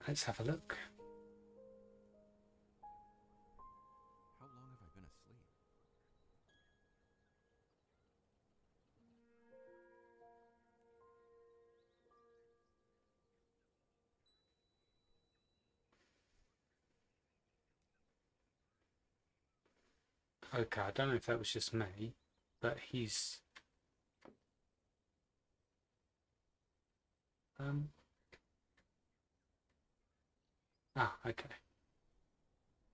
let's have a look. How long have I been asleep? Okay, I don't know if that was just me, but he's okay.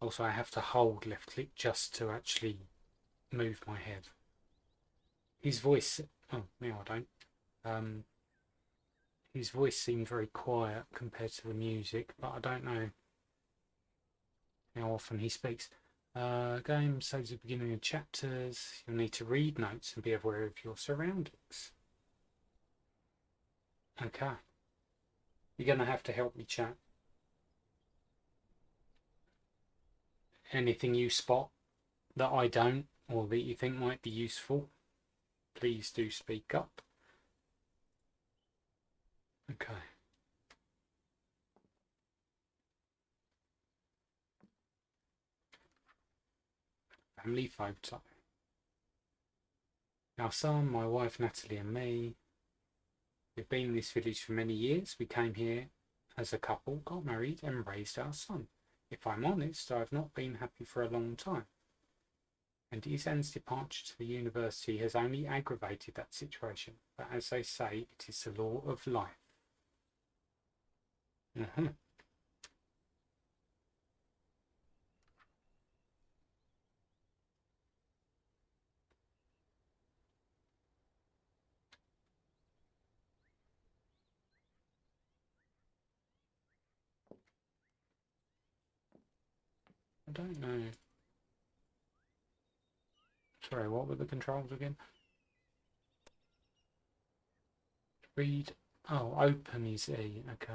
Also, I have to hold left click just to actually move my head. His voice, oh, now I don't. His voice seemed very quiet compared to the music, but I don't know how often he speaks. Game saves the beginning of chapters. You'll need to read notes and be aware of your surroundings. Okay. You're going to have to help me, chat. Anything you spot that I don't or that you think might be useful, please do speak up. Okay. Family photo. Our son, my wife Natalie and me. We've been in this village for many years. We came here as a couple, got married and raised our son. If I'm honest, I've not been happy for a long time. And Izan's departure to the university has only aggravated that situation. But as they say, it is the law of life. I don't know. Sorry, what were the controls again? Read. Oh, open is E. Okay.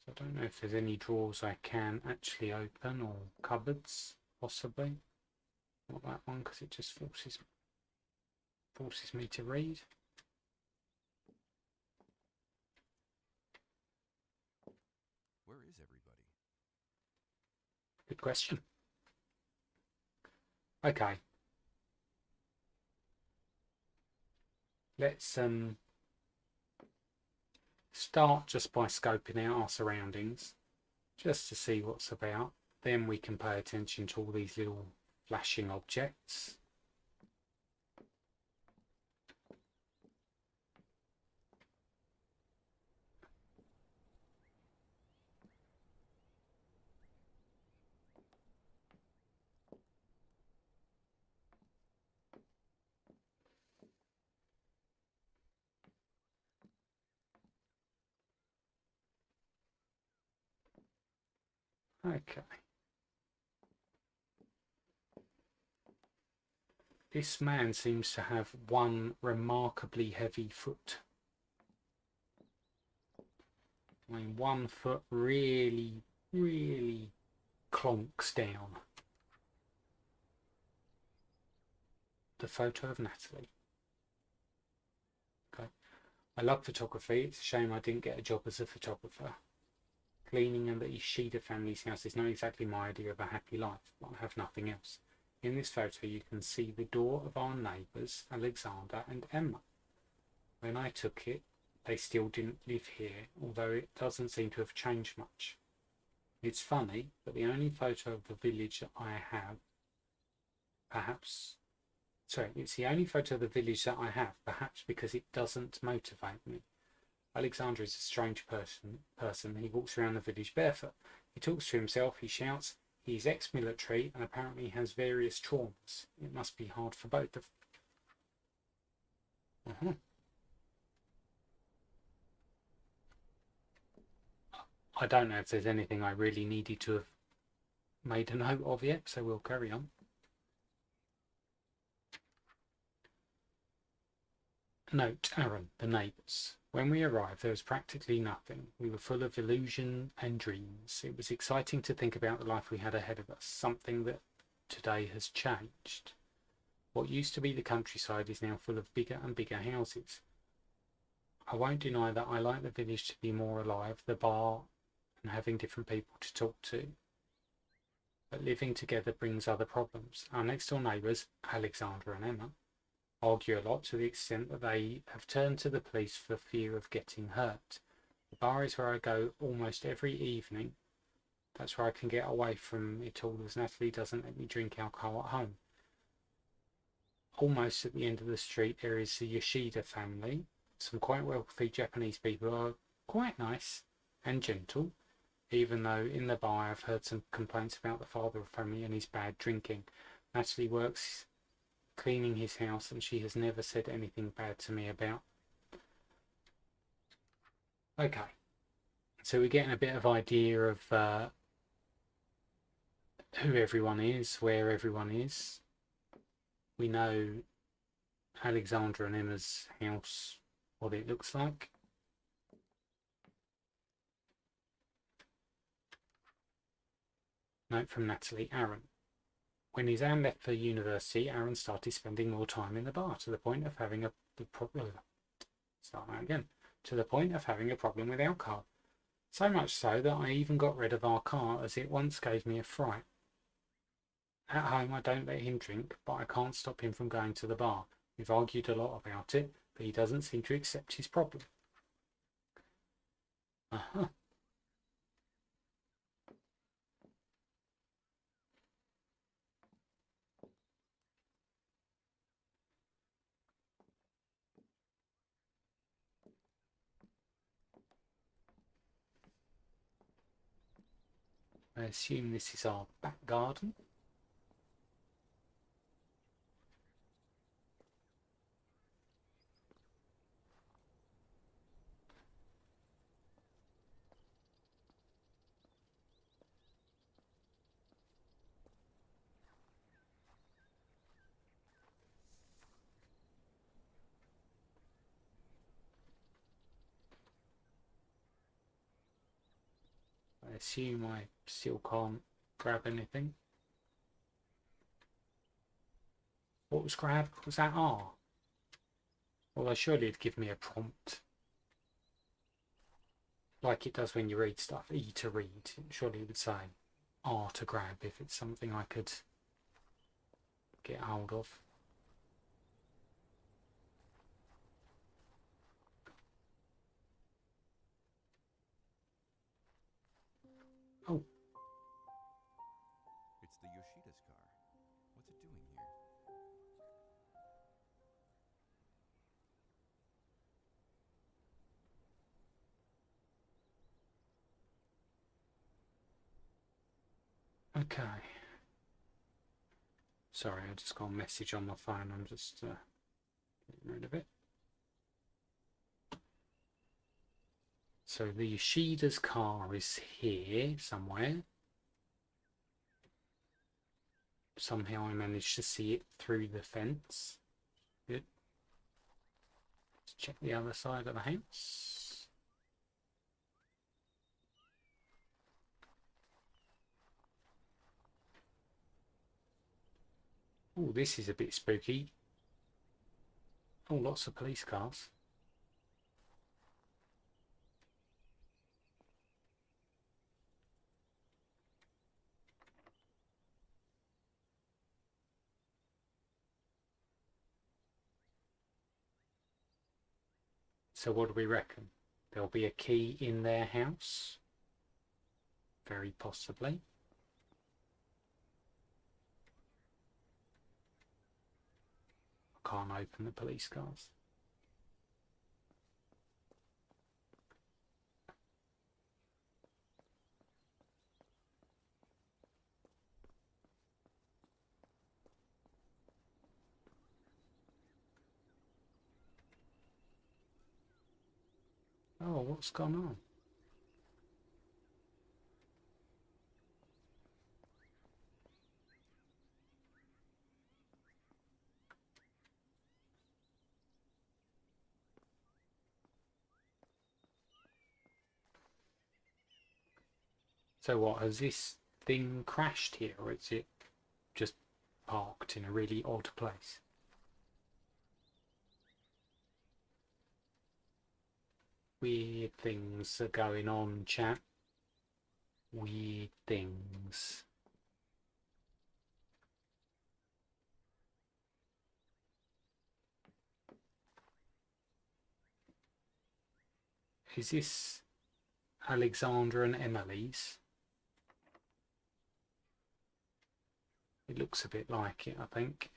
So I don't know if there's any drawers I can actually open or cupboards, possibly. Not that one because it just forces me to read. Where is everybody? Good question. Okay. Let's start just by scoping out our surroundings, just to see what's about. Then we can pay attention to all these little flashing objects. Okay. This man seems to have one remarkably heavy foot. I mean, one foot really, really clonks down. The photo of Natalie. Okay. I love photography. It's a shame I didn't get a job as a photographer. Cleaning and the Ishida family's house is not exactly my idea of a happy life, but I have nothing else. In this photo you can see the door of our neighbours, Alexander and Emma. When I took it, they still didn't live here, although it doesn't seem to have changed much. It's funny, but the only photo of the village that I have, it's the only photo of the village that I have, perhaps because it doesn't motivate me. Alexander is a strange person. He walks around the village barefoot. He talks to himself, he shouts. He is ex-military and apparently has various traumas. It must be hard for both of them. I don't know if there's anything I really needed to have made a note of yet, so we'll carry on. Note, Aaron, the neighbours. When we arrived, there was practically nothing. We were full of illusion and dreams. It was exciting to think about the life we had ahead of us, something that today has changed. What used to be the countryside is now full of bigger and bigger houses. I won't deny that I like the village to be more alive, the bar, and having different people to talk to. But living together brings other problems. Our next door neighbours, Alexandra and Emma, argue a lot to the extent that they have turned to the police for fear of getting hurt. The bar is where I go almost every evening. That's where I can get away from it all, as Natalie doesn't let me drink alcohol at home. Almost at the end of the street there is the Yoshida family. Some quite wealthy Japanese people are quite nice and gentle, even though in the bar I've heard some complaints about the father of the family and his bad drinking. Natalie works cleaning his house and she has never said anything bad to me about. Okay, so we're getting a bit of idea of who everyone is, where everyone is. We know Alexandra and Emma's house, what it looks like. Note from Natalie: Aaron. When his Anne left for university, Aaron started spending more time in the bar to the point of having a problem. To the point of having a problem with alcohol. So much so that I even got rid of our car, as it once gave me a fright. At home I don't let him drink, but I can't stop him from going to the bar. We've argued a lot about it, but he doesn't seem to accept his problem. I assume this is our back garden. I assume I still can't grab anything. What was grabbed? Was that R? Although surely it'd give me a prompt. Like it does when you read stuff. E to read. Surely it would say R to grab if it's something I could get hold of. Oh. It's the Yoshida's car. What's it doing here? Okay. Sorry, I just got a message on my phone. I'm just getting rid of it. So the Yoshida's car is here somewhere. Somehow I managed to see it through the fence. Good. Let's check the other side of the house. Oh, this is a bit spooky. Oh, lots of police cars. So what do we reckon? There'll be a key in their house? Very possibly. I can't open the police cars. Oh, what's gone on? So what, has this thing crashed here, or is it just parked in a really odd place? Weird things are going on, chat. Weird things. Is this Alexandra and Emily's? It looks a bit like it, I think.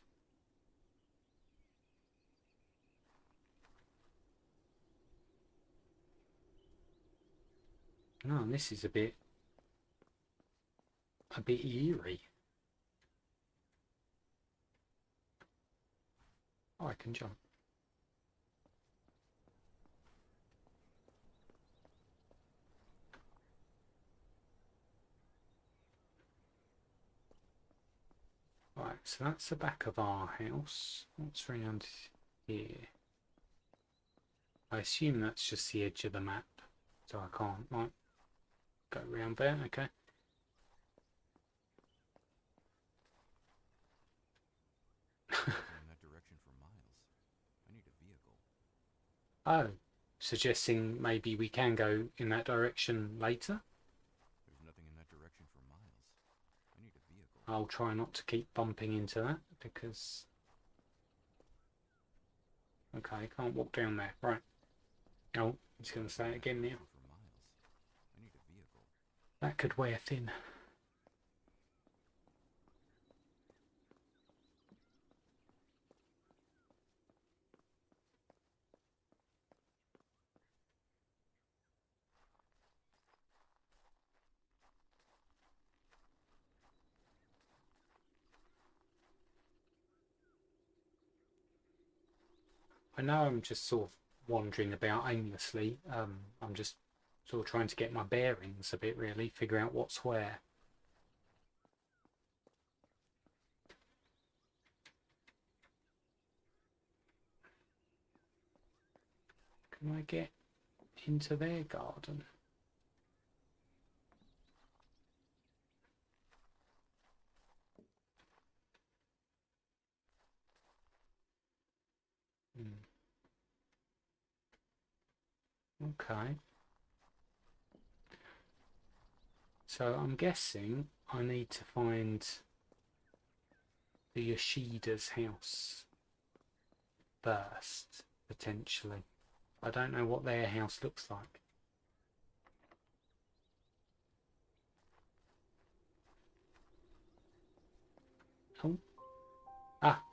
Oh, and this is a bit eerie. Oh, I can jump. Right, so that's the back of our house. What's around here? I assume that's just the edge of the map, so I can't, like, go around there, okay. In that direction for miles. I need a vehicle. Oh, suggesting maybe we can go in that direction later? There's nothing in that direction for miles. I need a vehicle. I'll try not to keep bumping into that, because... Okay, can't walk down there, right. Oh, he's going to say it again now. For miles. I need a vehicle. That could wear thin. I know I'm just sort of wandering about aimlessly. I'm just sort of trying to get my bearings a bit, really, figure out what's where. Can I get into their garden? Okay. So I'm guessing I need to find the Yoshida's house first, potentially. I don't know what their house looks like. Oh. Ah.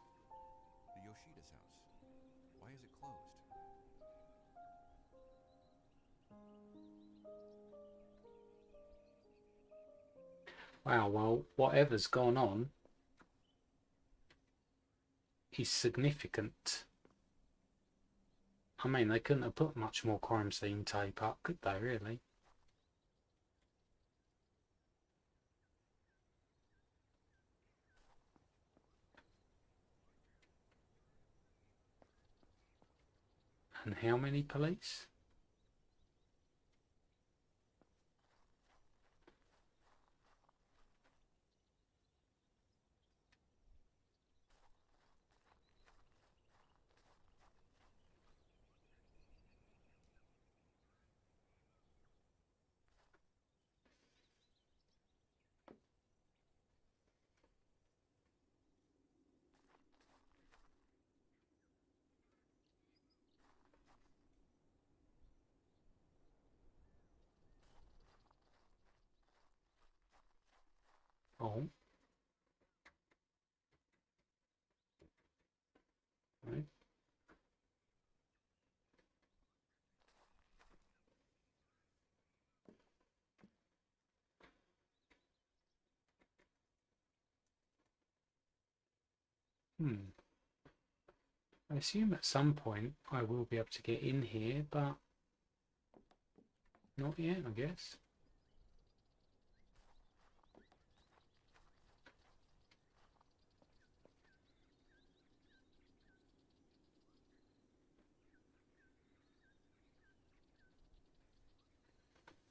The Yoshida's house. Why is it closed? Wow, well, whatever's gone on is significant. I mean, they couldn't have put much more crime scene tape up, could they, really? And how many police? Oh. Right. I assume at some point I will be able to get in here, but not yet, I guess.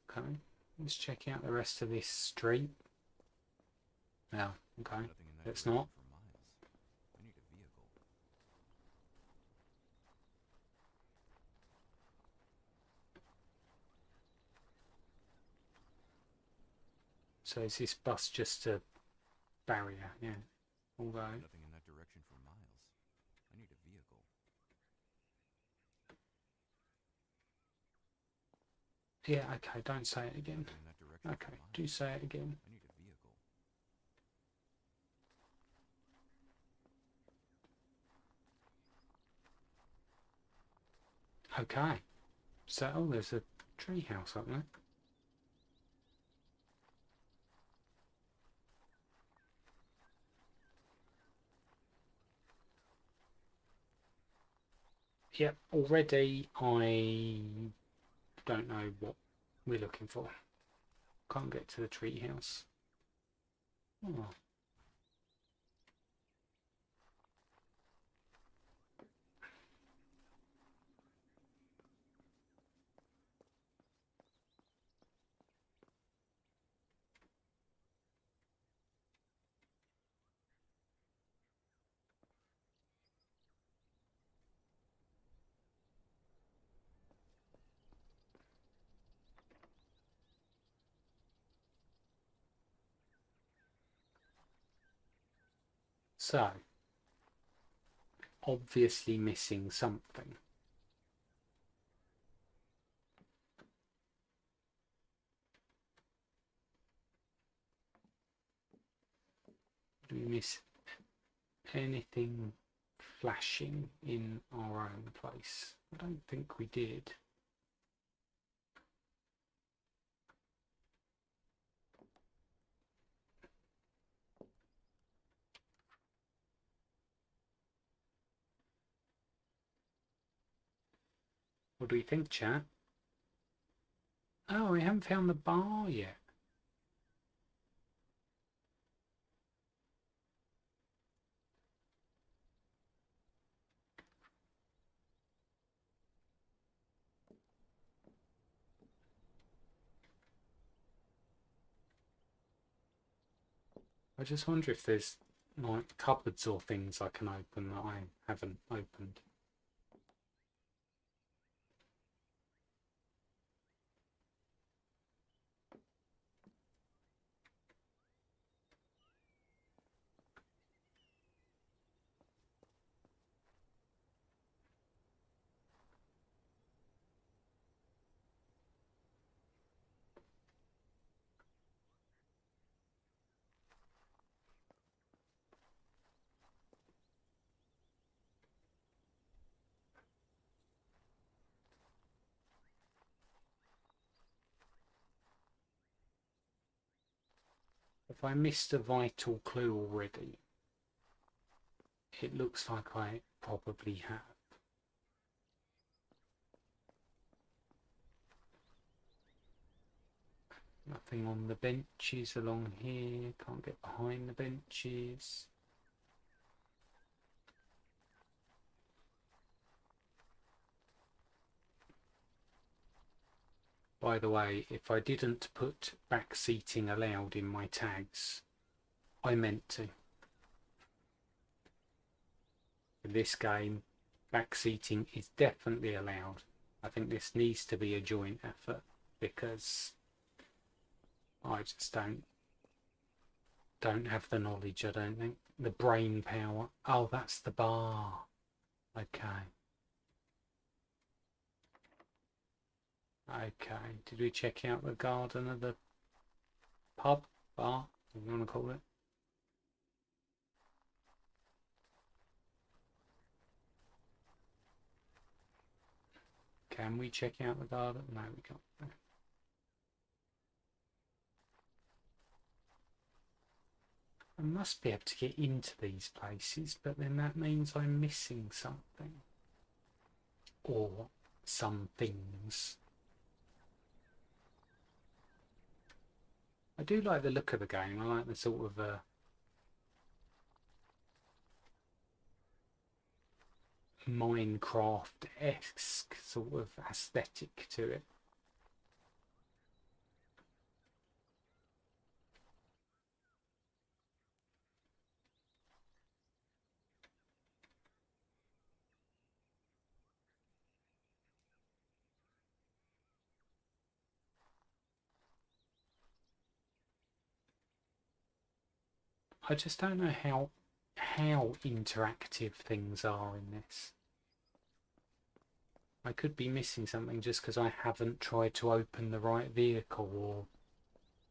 Okay. Let's check out the rest of this street. Oh, okay. Nothing in that Let's direction not. for miles. I need a vehicle. So is this bus just a barrier? Yeah. Although, Nothing in that direction for miles. I need a vehicle. yeah, okay, don't say it again. Nothing in that direction for Okay, miles. do say it again. I need a vehicle. Okay. So, oh, there's a tree house up there. Yep, already I don't know what we're looking for. Can't get to the tree house. Oh. So, obviously missing something. Do we miss anything flashing in our own place? I don't think we did. What do we think, chat? Oh, we haven't found the bar yet. I just wonder if there's like cupboards or things I can open that I haven't opened. If I missed a vital clue already, it looks like I probably have. Nothing on the benches along here. Can't get behind the benches. By the way, if I didn't put back seating allowed in my tags, I meant to. In this game, back seating is definitely allowed. I think this needs to be a joint effort because I just don't have the knowledge, I don't think. The brain power. Oh, that's the bar. Okay. Okay. Did we check out the garden of the pub? Bar? What do you want to call it? Can we check out the garden? No, we can't. I must be able to get into these places, but then that means I'm missing something. Or some things. I do like the look of the game. I like the sort of Minecraft-esque sort of aesthetic to it. I just don't know how interactive things are in this. I could be missing something just because I haven't tried to open the right vehicle,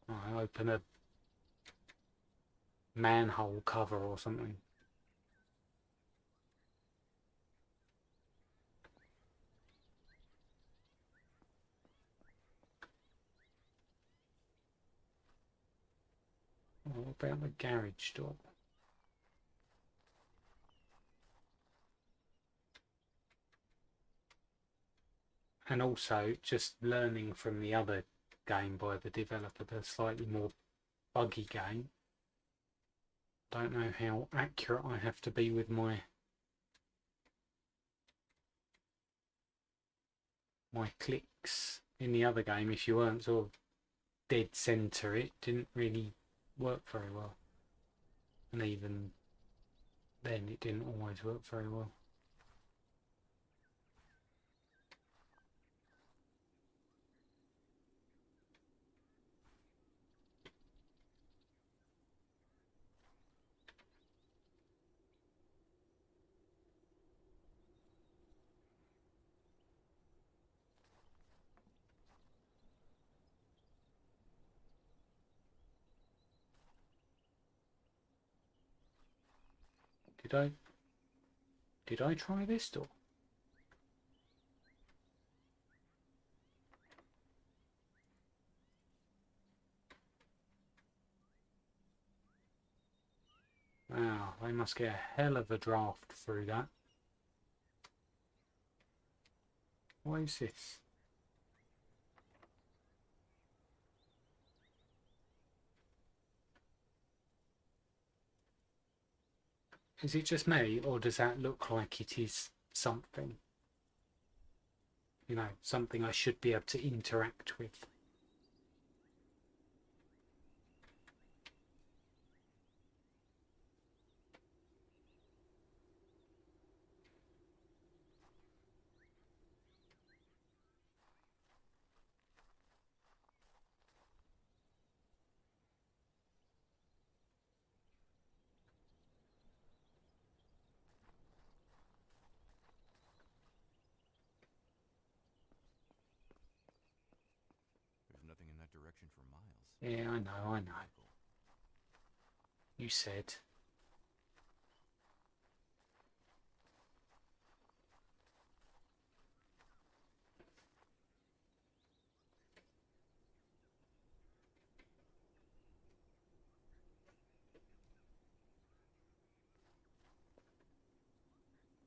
or I open a manhole cover or something. What about the garage door? And also just learning from the other game by the developer, the slightly more buggy game. Don't know how accurate I have to be with my clicks. In the other game, if you weren't sort of dead center, it didn't really work very well. And even then, it didn't always work very well. Did I try this door? Wow, they must get a hell of a draft through that. What is this? Is it just me, or does that look like it is something? You know, something I should be able to interact with. There's nothing in that direction for miles. Yeah, I know. You said.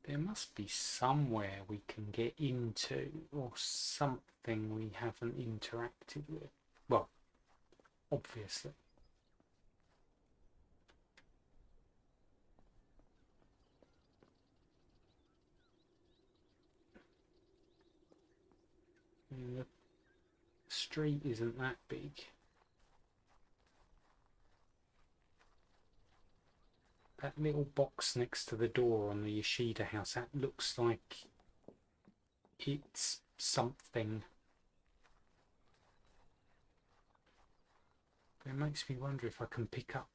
There must be somewhere we can get into, or something we haven't interacted with. Well, obviously. I mean, the street isn't that big. That little box next to the door on the Yoshida house, that looks like it's something. But it makes me wonder if I can pick up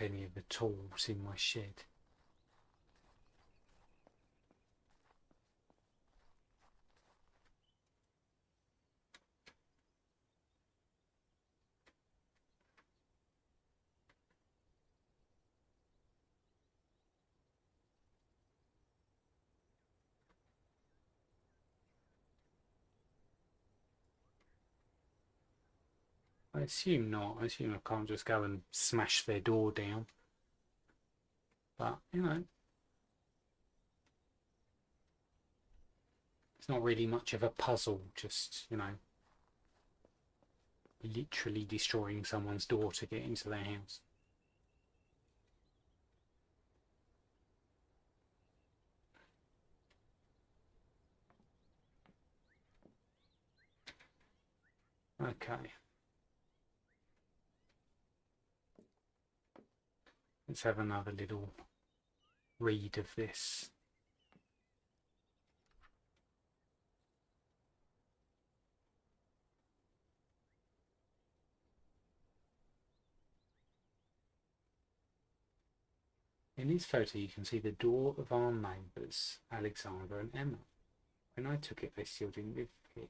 any of the tools in my shed. I assume not. I assume I can't just go and smash their door down. But, you know, it's not really much of a puzzle, just, you know, literally destroying someone's door to get into their house. Okay. Let's have another little read of this. In this photo you can see the door of our neighbours, Alexandra and Emma. When I took it they still didn't live here,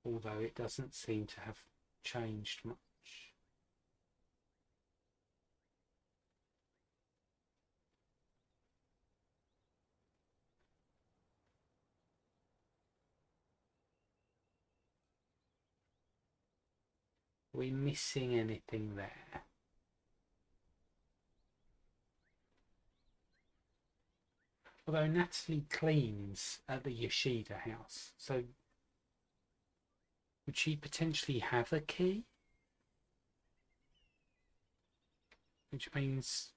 although it doesn't seem to have changed much. Are we missing anything there? Although Natalie cleans at the Yoshida house, so would she potentially have a key? Which means...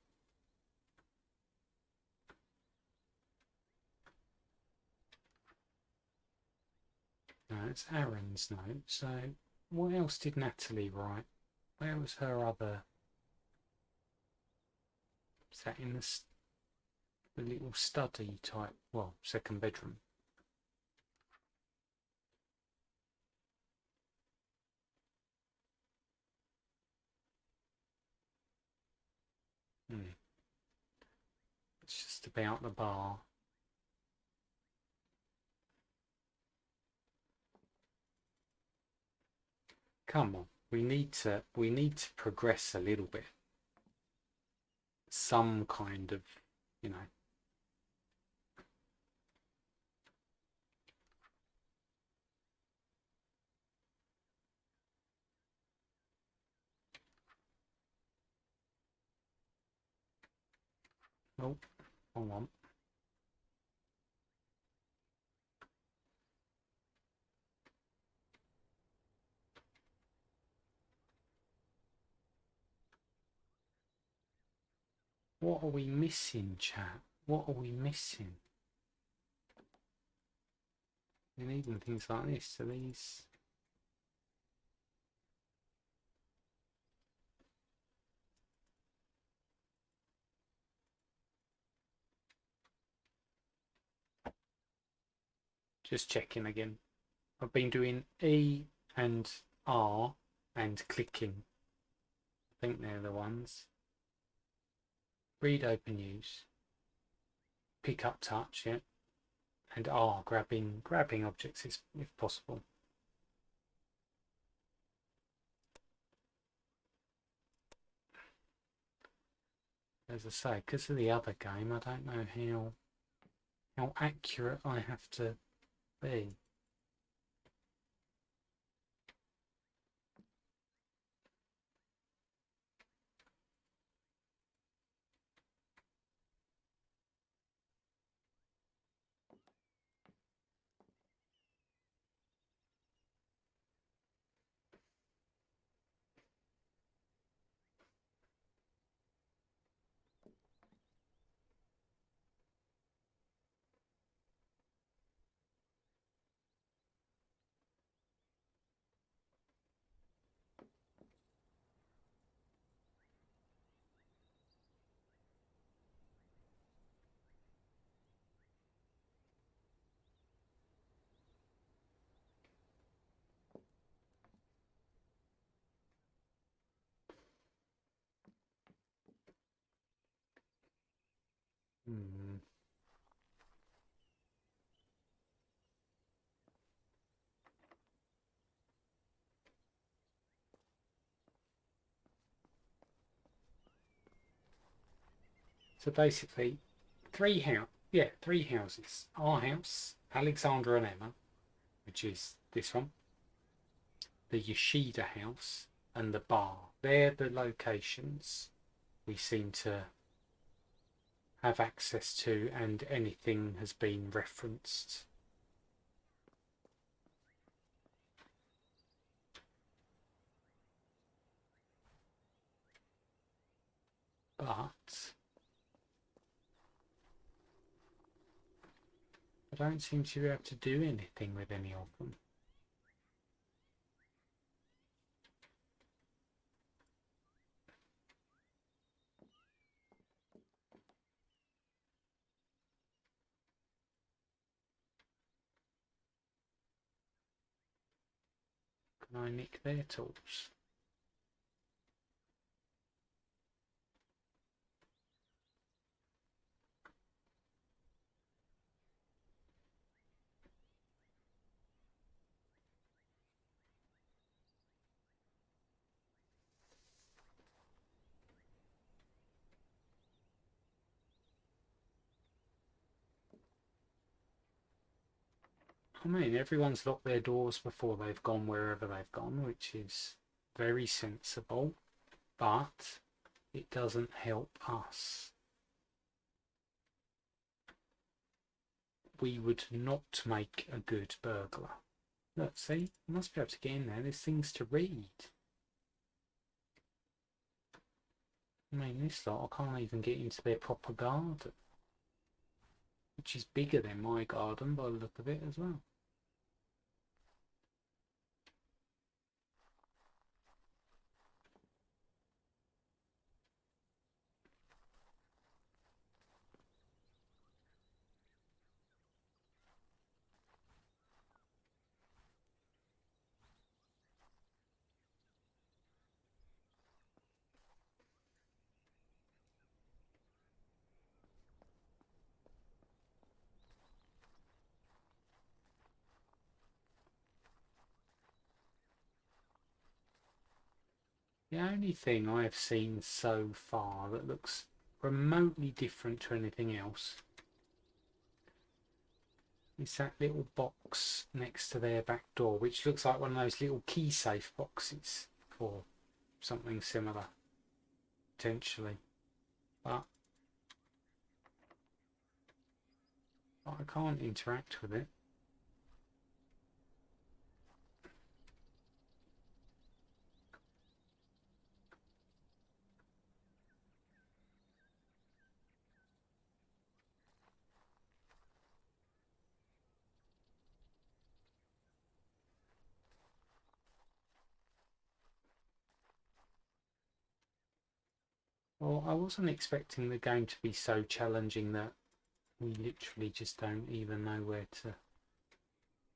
no, it's Aaron's note. So what else did Natalie write? Where was her other... is that in the little study type, well, second bedroom? It's just about the bar. Come on, we need to progress a little bit. Some kind of, you know. Oh, hold on. What are we missing, chat? What are we missing? And even things like this, so these... just checking again. I've been doing E and R and clicking. I think they're the ones. Read, open, use. Pick up, touch, yeah. And R, grabbing objects if possible. As I say, because of the other game, I don't know how accurate I have to be. So basically, three houses. Our house, Alexandra and Emma, which is this one, the Yoshida house, and the bar. They're the locations we seem to have access to, and anything has been referenced. But I don't seem to be able to do anything with any of them. Can I nick their tools? I mean, everyone's locked their doors before they've gone wherever they've gone, which is very sensible, but it doesn't help us. We would not make a good burglar. Look, see? I must be able to get in there. There's things to read. I mean, this lot, I can't even get into their proper garden, which is bigger than my garden by the look of it as well. The only thing I've seen so far that looks remotely different to anything else is that little box next to their back door, which looks like one of those little key safe boxes or something similar, potentially. But I can't interact with it. Well, I wasn't expecting the game to be so challenging that we literally just don't even know where to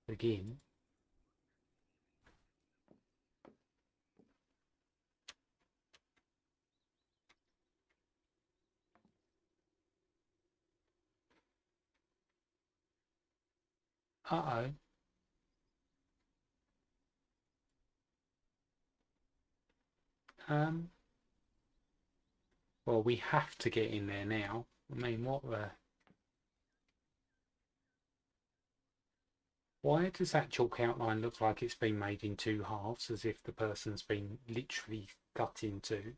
begin. Uh-oh. Well, we have to get in there now. I mean, what the... Why does that chalk outline look like it's been made in two halves, as if the person's been literally cut in two?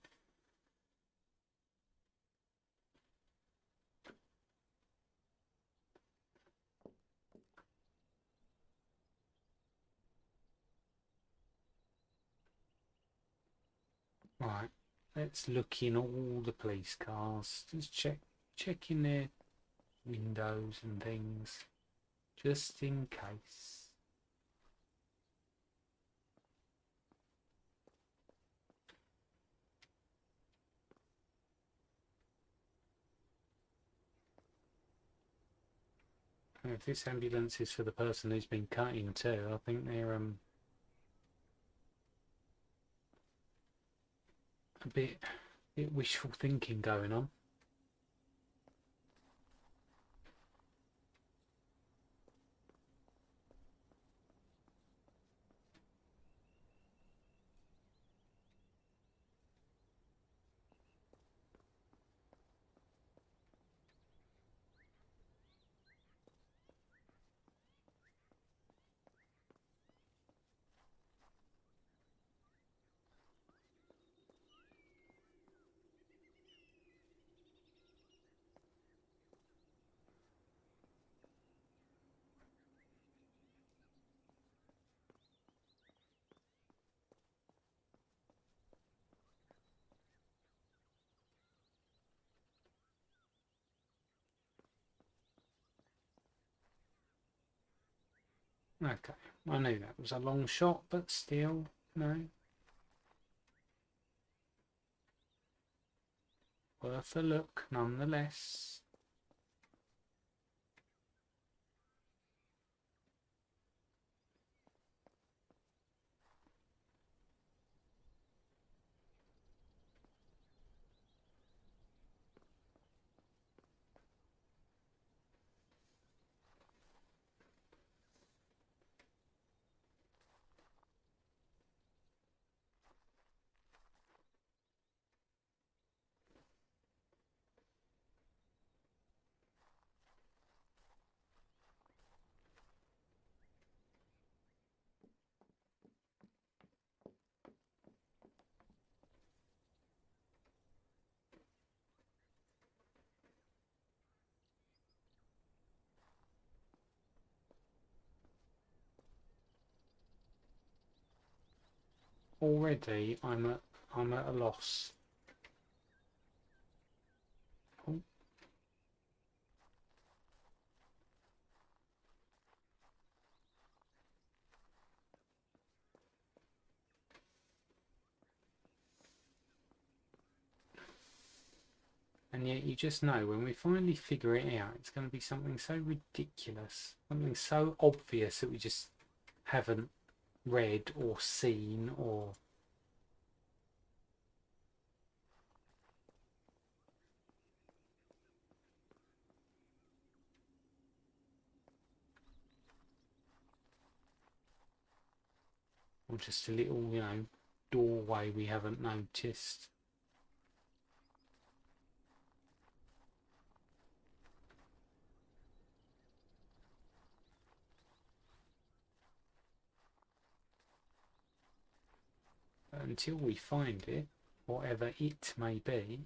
Right, let's look in all the police cars. Just check in their windows and things, just in case. If this ambulance is for the person who's been cut in two, I think they're a bit wishful thinking going on. Okay, I knew that was a long shot, but still, no. Worth a look, nonetheless. already I'm at a loss. Oh. And yet you just know when we finally figure it out, it's going to be something so ridiculous, something so obvious that we just haven't read or seen or just a little, you know, doorway we haven't noticed. But until we find it, whatever it may be,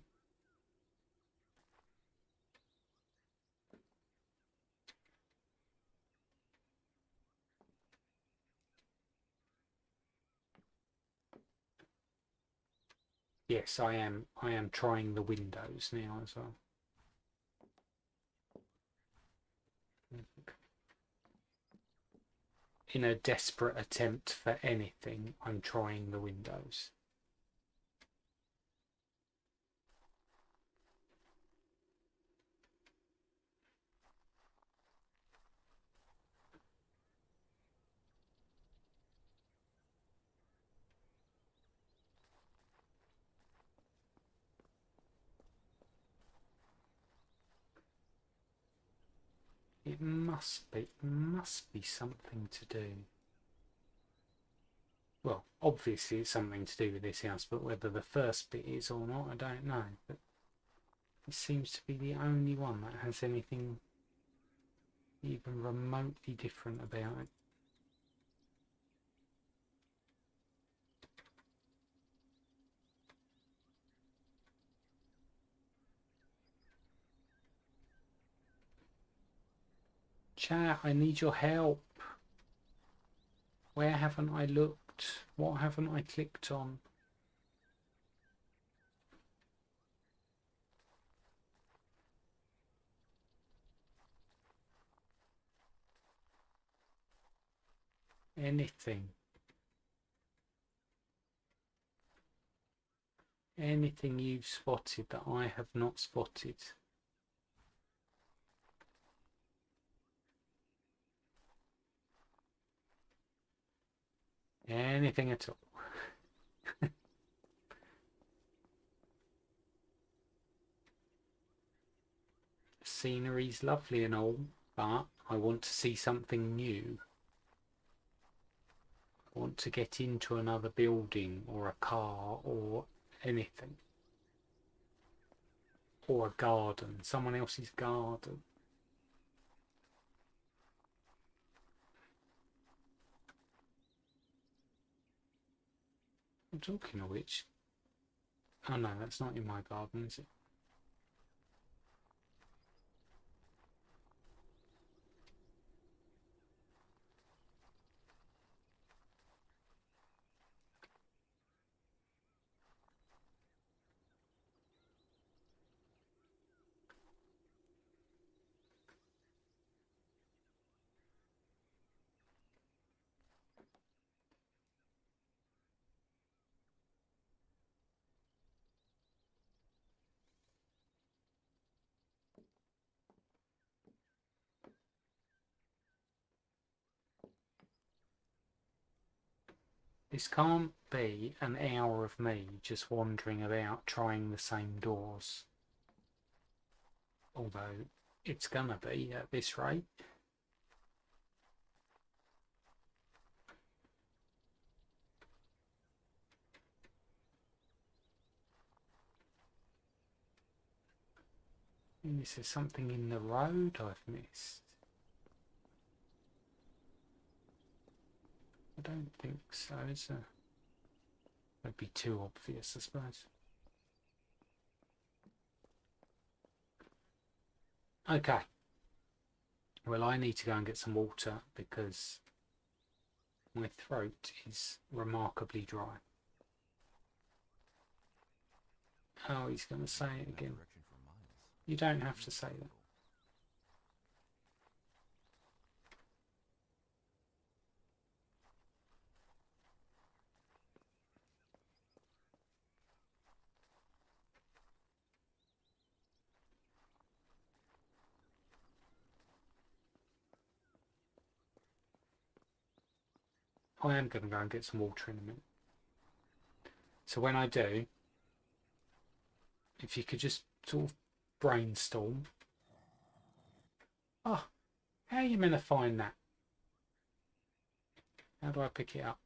yes, I am trying the windows now as well. In a desperate attempt for anything, I'm trying the windows. It must be something to do. Well, obviously it's something to do with this house, but whether the first bit is or not, I don't know. But it seems to be the only one that has anything even remotely different about it. Chat, I need your help. Where haven't I looked? What haven't I clicked on? Anything. Anything you've spotted that I have not spotted. Anything at all. Scenery's lovely and all, but I want to see something new. I want to get into another building or a car or anything. Or a garden, someone else's garden. I'm talking of which. Oh no, that's not in my garden, is it? This can't be an hour of me just wandering about trying the same doors. Although it's gonna be at this rate. And this is something in the road I've missed. I don't think so. That'd be too obvious, I suppose. Okay. Well, I need to go and get some water because my throat is remarkably dry. Oh, he's going to say it In that again. direction for miles. You don't I have need to say that. vehicle. I am going to go and get some water in a minute. So when I do, if you could just sort of brainstorm. Oh, how are you meant to find that? How do I pick it up?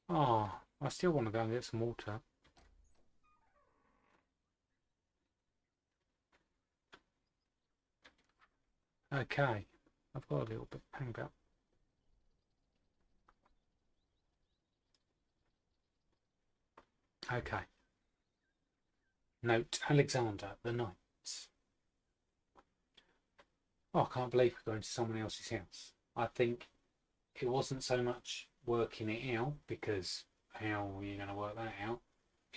Oh, I still want to go and get some water. Okay, I've got a little bit. Hang about. Okay. Note Alexander, the Knight. Oh, I can't believe we're going to someone else's house. I think it wasn't so much working it out, because how are you going to work that out?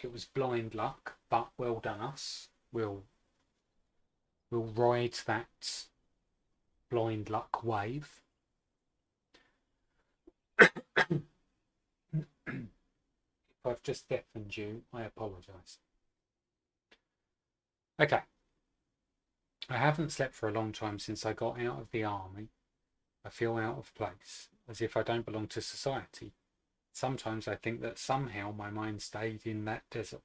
It was blind luck, but well done us. We'll ride that blind luck wave. If I've just deafened you, I apologise. Okay. I haven't slept for a long time since I got out of the army. I feel out of place, as if I don't belong to society. Sometimes I think that somehow my mind stayed in that desert.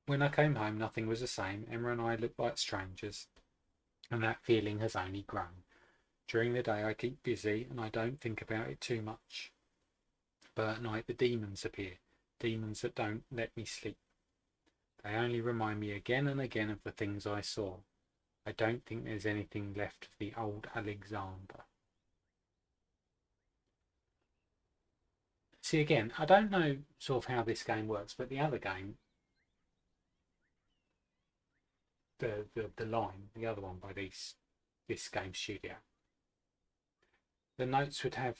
When I came home, nothing was the same. Emma and I looked like strangers, and that feeling has only grown. During the day I keep busy and I don't think about it too much. But at night the demons appear, demons that don't let me sleep. They only remind me again and again of the things I saw. I don't think there's anything left of the old Alexander. See, again, I don't know sort of how this game works, but the other game, the line, the other one by this game studio, the notes would have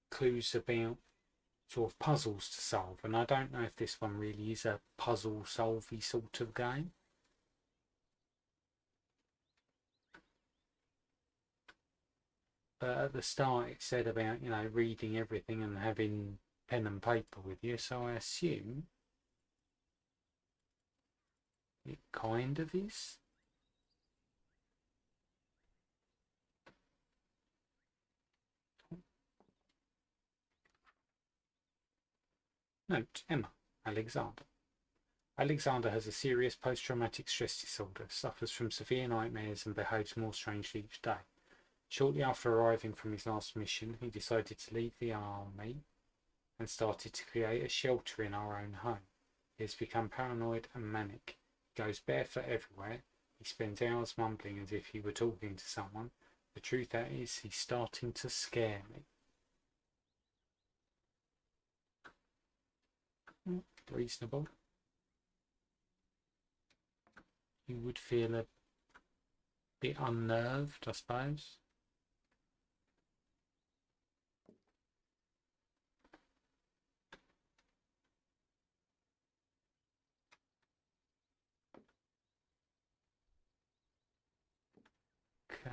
clues about sort of puzzles to solve, and I don't know if this one really is a puzzle solvey sort of game. But at the start it said about, you know, reading everything and having pen and paper with you, so I assume it kind of is. Note, Emma, Alexander. Alexander has a serious post-traumatic stress disorder, suffers from severe nightmares and behaves more strangely each day. Shortly after arriving from his last mission, he decided to leave the army and started to create a shelter in our own home. He has become paranoid and manic. He goes barefoot everywhere. He spends hours mumbling as if he were talking to someone. The truth is, he's starting to scare me. Reasonable. You would feel a bit unnerved, I suppose. Okay.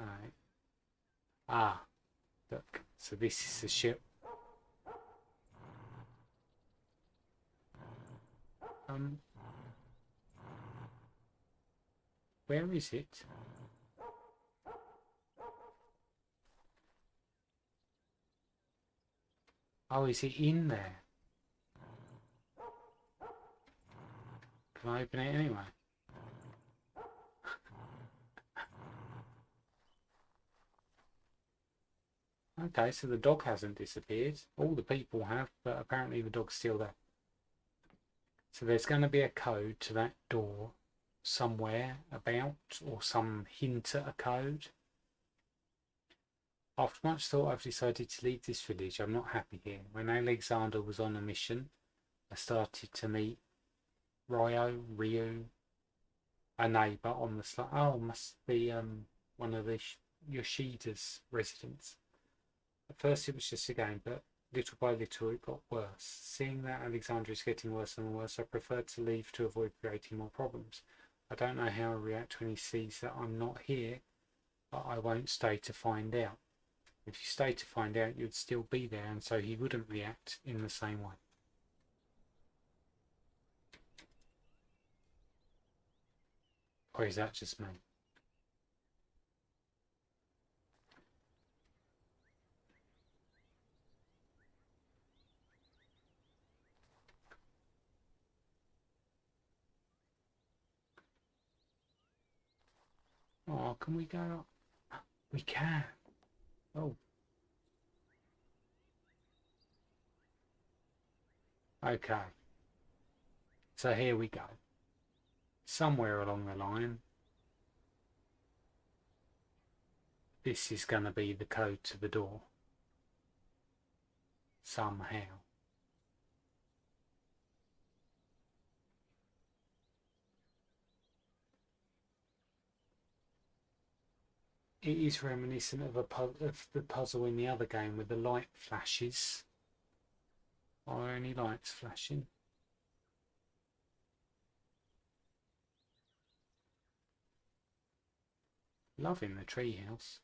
Ah, look. So this is the ship. Where is it? Oh, is it in there? Can I open it anyway? Okay, so the dog hasn't disappeared. All the people have, but apparently the dog's still there. So there's going to be a code to that door somewhere about, or some hint at a code. After much thought, I've decided to leave this village. I'm not happy here. When Alexander was on a mission, I started to meet Ryu, a neighbour on the slide. Oh, must be one of the Yoshida's residents. At first it was just a game, but Little by little it got worse. Seeing that Alexandra is getting worse and worse, I preferred to leave to avoid creating more problems. I don't know how he'll react when he sees that I'm not here, but I won't stay to find out. If you stay to find out, you'd still be there, and so he wouldn't react in the same way. Or is that just me? Oh, can we go up? We can. Oh. Okay. So here we go. Somewhere along the line, this is going to be the code to the door. Somehow. It is reminiscent of the puzzle in the other game with the light flashes. Are there any lights flashing? Loving the treehouse.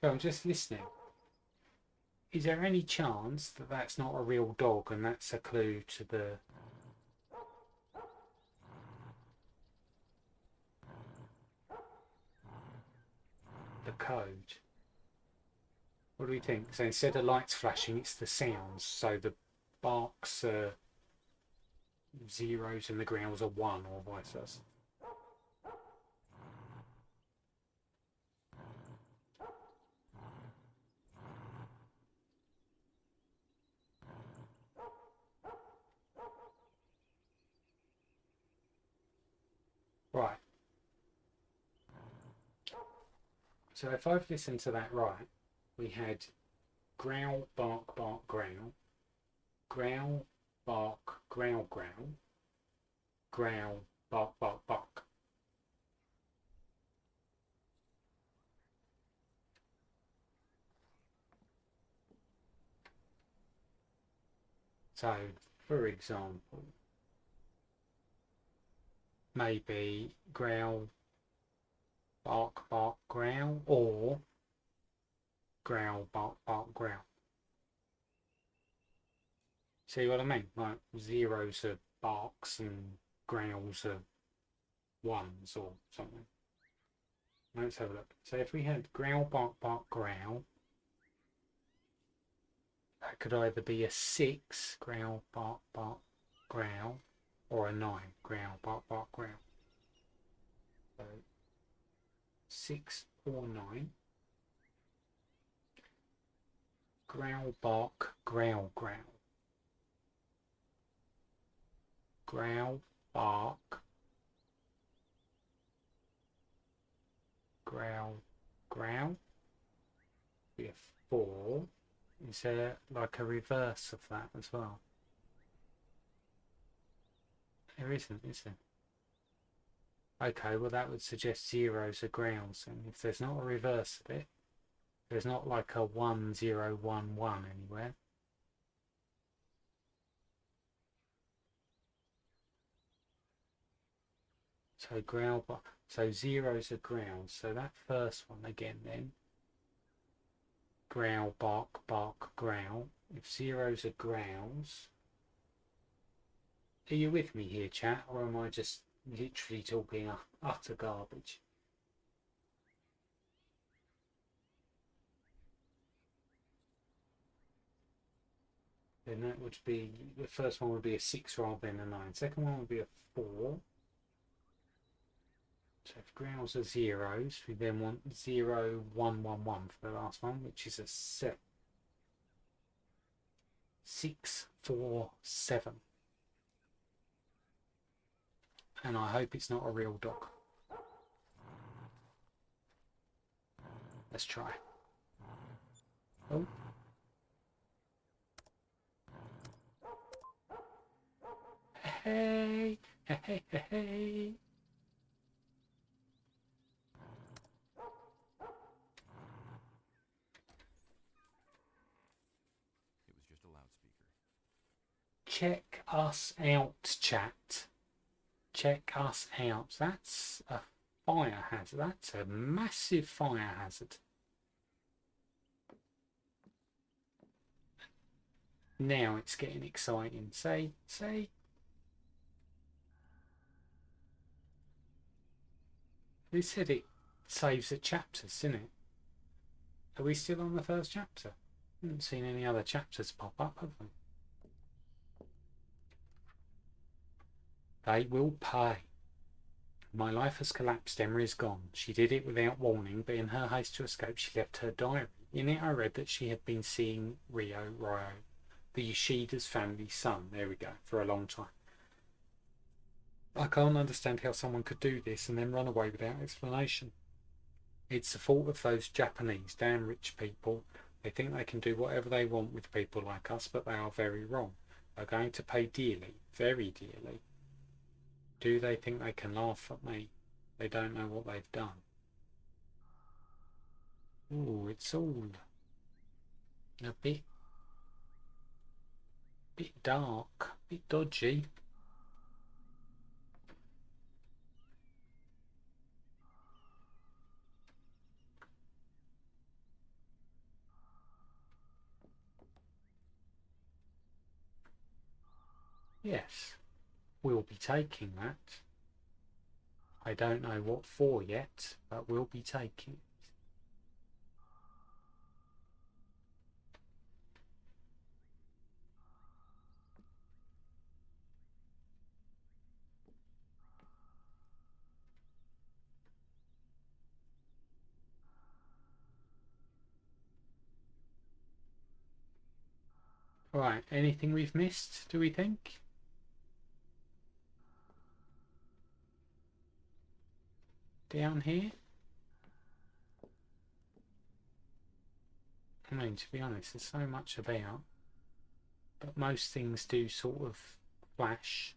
So I'm just listening. Is there any chance that that's not a real dog and that's a clue to the code? What do we think? So instead of lights flashing, it's the sounds. So the barks are zeros and the growls are 1, or vice versa. Right. So if I've listened to that right, we had growl, bark, bark, growl, growl, bark, growl, growl, growl, bark, bark, bark. So, for example, maybe growl, bark, bark, growl, or growl, bark, bark, growl. See what I mean? Like zeros are barks and growls are 1s or something. Let's have a look. So if we had growl, bark, bark, growl, that could either be a 6, growl, bark, bark, growl, or a 9, growl, bark, bark, growl. So 6 or 9. Growl, bark, growl, growl. Growl, bark, growl, growl. Be a 4. Is there like a reverse of that as well? There isn't, is there? Okay, well that would suggest zeros are growls, and if there's not a reverse of it, there's not like a 1 0 1 1 anywhere. So growl, so zeros are growls. So that first one again then. Growl, bark, bark, growl. If zeros are growls, are you with me here, chat, or am I just literally talking utter garbage? Then that would be, the first one would be a 6 rather than a 9. Second one would be a 4. So if growls are zeros, we then want 0, 1, 1, 1 for the last one, which is a 7. 6, 4, 7. And I hope it's not a real dog. Let's try. Oh. Hey, hey, hey, hey, hey. It was just a loudspeaker. Check us out, chat. Check us out. That's a fire hazard. That's a massive fire hazard. Now it's getting exciting. Say. They said it saves the chapters, didn't it? Are we still on the first chapter? I haven't seen any other chapters pop up, have we? They will pay. My life has collapsed. Emma is gone. She did it without warning, but in her haste to escape, she left her diary. In it, I read that she had been seeing Ryo, the Yoshida's family son. There we go, for a long time. I can't understand how someone could do this and then run away without explanation. It's the fault of those Japanese, damn rich people. They think they can do whatever they want with people like us, but they are very wrong. They're going to pay dearly, very dearly. Do they think they can laugh at me? They don't know what they've done. Ooh, it's all a bit dark, a bit dodgy. Yes, we'll be taking that. I don't know what for yet, but we'll be taking it. Right, anything we've missed, do we think? Down here? I mean, to be honest, there's so much about, but most things do sort of flash.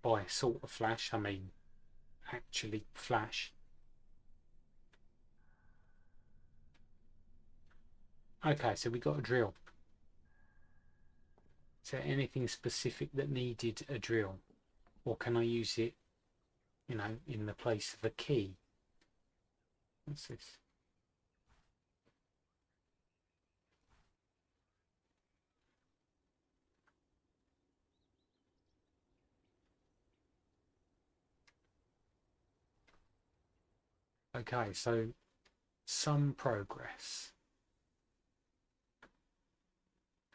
By sort of flash, I mean actually flash. Okay, so we got a drill. Is there anything specific that needed a drill? Or can I use it, you know, in the place of a key? What's this? Okay, so some progress.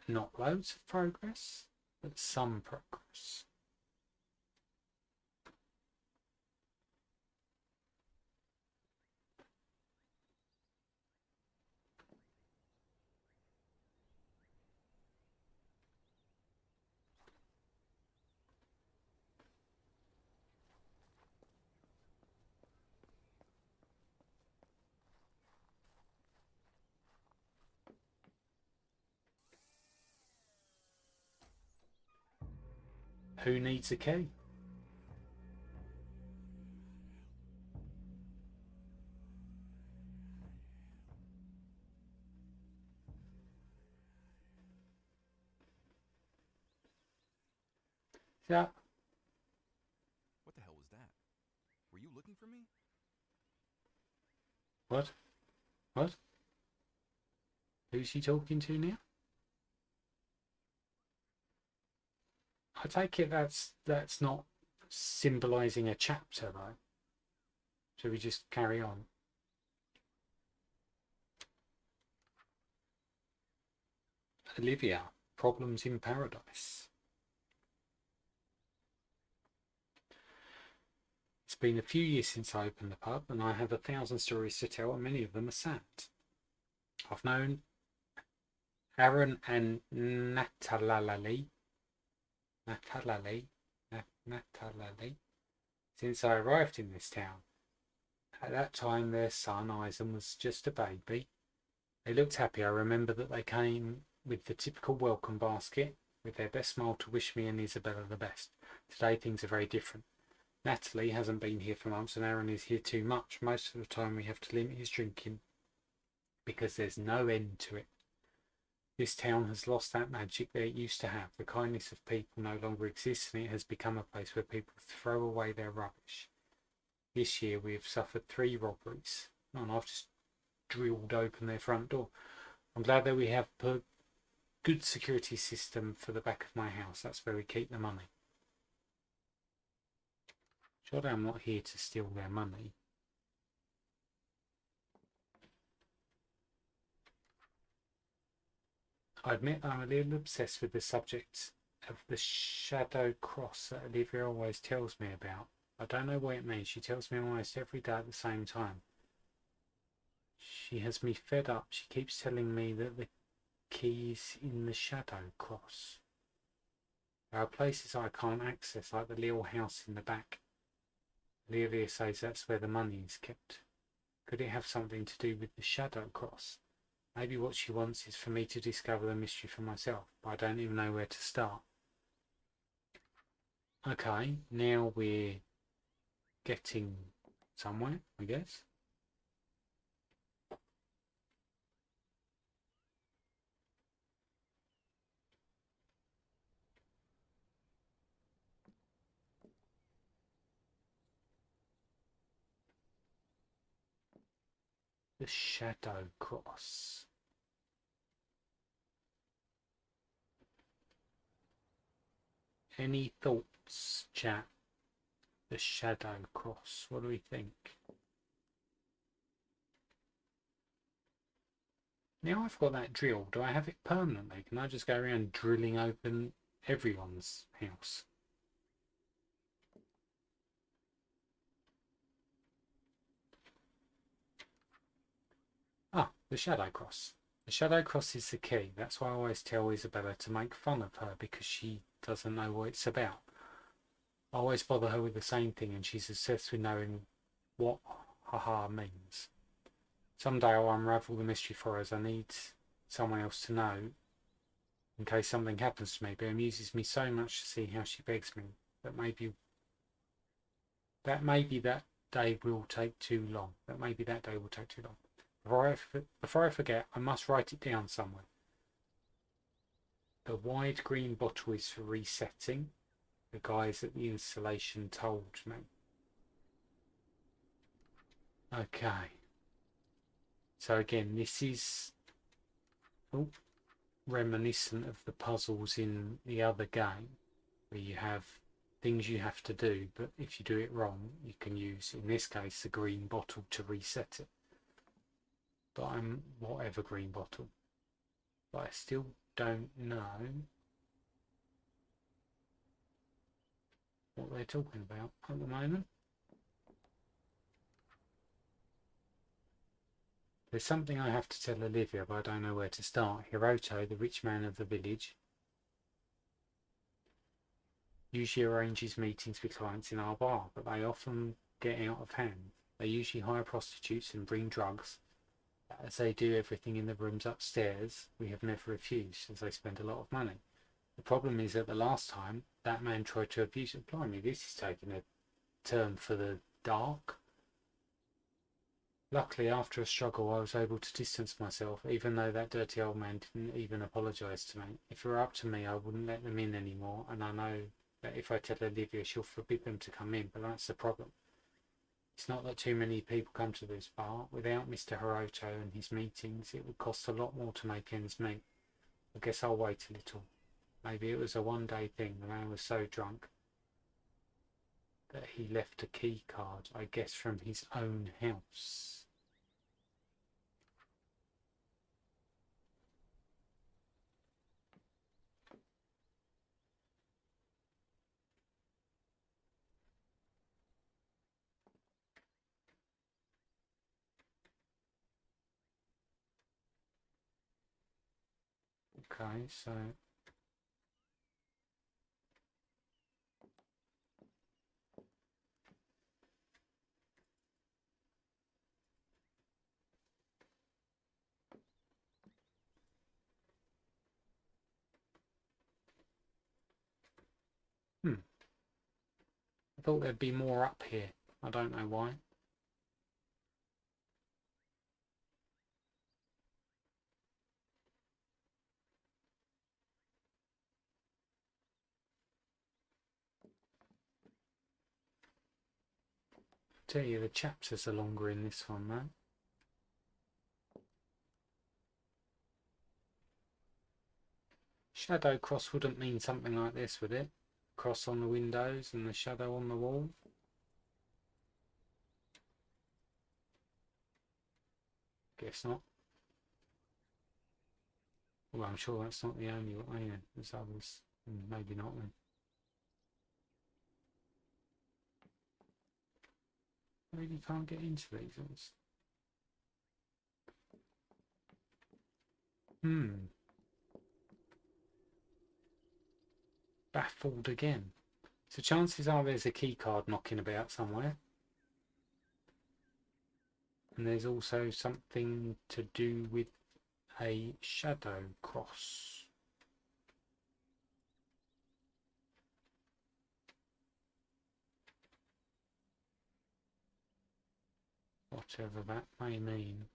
Not loads of progress, but some progress. Who needs a key? Yeah. What the hell was that? Were you looking for me? What? What? Who's she talking to now? I take it that's not symbolising a chapter, though. Should we just carry on? Olivia, Problems in Paradise. It's been a few years since I opened the pub, and I have 1,000 stories to tell, and many of them are sad. I've known ARON and NATALIE since I arrived in this town. At that time, their son, Eisen, was just a baby. They looked happy. I remember that they came with the typical welcome basket, with their best smile to wish me and Isabella the best. Today, things are very different. NATALIE hasn't been here for months, and ARON is here too much. Most of the time, we have to limit his drinking because there's no end to it. This town has lost that magic that it used to have. The kindness of people no longer exists, and it has become a place where people throw away their rubbish. This year we have suffered 3 robberies, and I've just drilled open their front door. I'm glad that we have a good security system for the back of my house. That's where we keep the money. Surely I'm not here to steal their money. I admit I'm a little obsessed with the subject of the shadow cross that Olivia always tells me about. I don't know what it means. She tells me almost every day at the same time. She has me fed up. She keeps telling me that the key is in the shadow cross. There are places I can't access, like the little house in the back. Olivia says that's where the money is kept. Could it have something to do with the shadow cross? Maybe what she wants is for me to discover the mystery for myself, but I don't even know where to start. Okay, now we're getting somewhere, I guess. The shadow cross. Any thoughts, chat? The shadow cross. What do we think? Now I've got that drill, do I have it permanently? Can I just go around drilling open everyone's house? Ah, the shadow cross. The shadow cross is the key. That's why I always tell Isabella to make fun of her, because she doesn't know what it's about. I always bother her with the same thing, and she's obsessed with knowing what haha means. Someday I'll unravel the mystery for her, as I need someone else to know in case something happens to me, but it amuses me so much to see how she begs me that maybe that day will take too long. Before I forget, I must write it down somewhere. The wide green bottle is for resetting. The guys at the installation told me. Okay. So again, this is reminiscent of the puzzles in the other game, where you have things you have to do, but if you do it wrong, you can use, in this case, the green bottle to reset it. But whatever green bottle. But I still don't know what they're talking about at the moment. There's something I have to tell Olivia, but I don't know where to start. Hiroto, the rich man of the village, usually arranges meetings with clients in our bar, but they often get out of hand. They usually hire prostitutes and bring drugs. As they do everything in the rooms upstairs, we have never refused, as they spend a lot of money. The problem is that the last time, that man tried to abuse it. Blimey, this is taking a turn for the dark. Luckily, after a struggle, I was able to distance myself, even though that dirty old man didn't even apologise to me. If it were up to me, I wouldn't let them in anymore, and I know that if I tell Olivia, she'll forbid them to come in, but that's the problem. It's not that too many people come to this bar. Without Mr. Hiroto and his meetings, it would cost a lot more to make ends meet. I guess I'll wait a little. Maybe it was a one-day thing. The man was so drunk that he left a key card, I guess from his own house. Okay, so I thought there'd be more up here. I don't know why. Tell you, the chapters are longer in this one, though. Shadow cross wouldn't mean something like this, would it? Cross on the windows and the shadow on the wall. Guess not. Well, I'm sure that's not the only one. Oh, yeah, there's others. Maybe not then. I really can't get into these ones. Baffled again. So chances are there's a key card knocking about somewhere. And there's also something to do with a shadow cross. Whatever that may mean.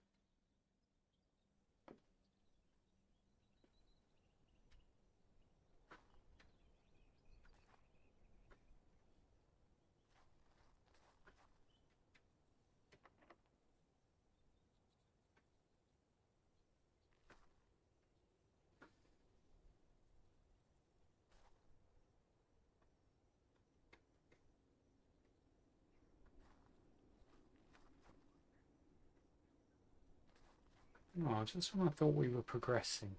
Oh, just when I thought we were progressing.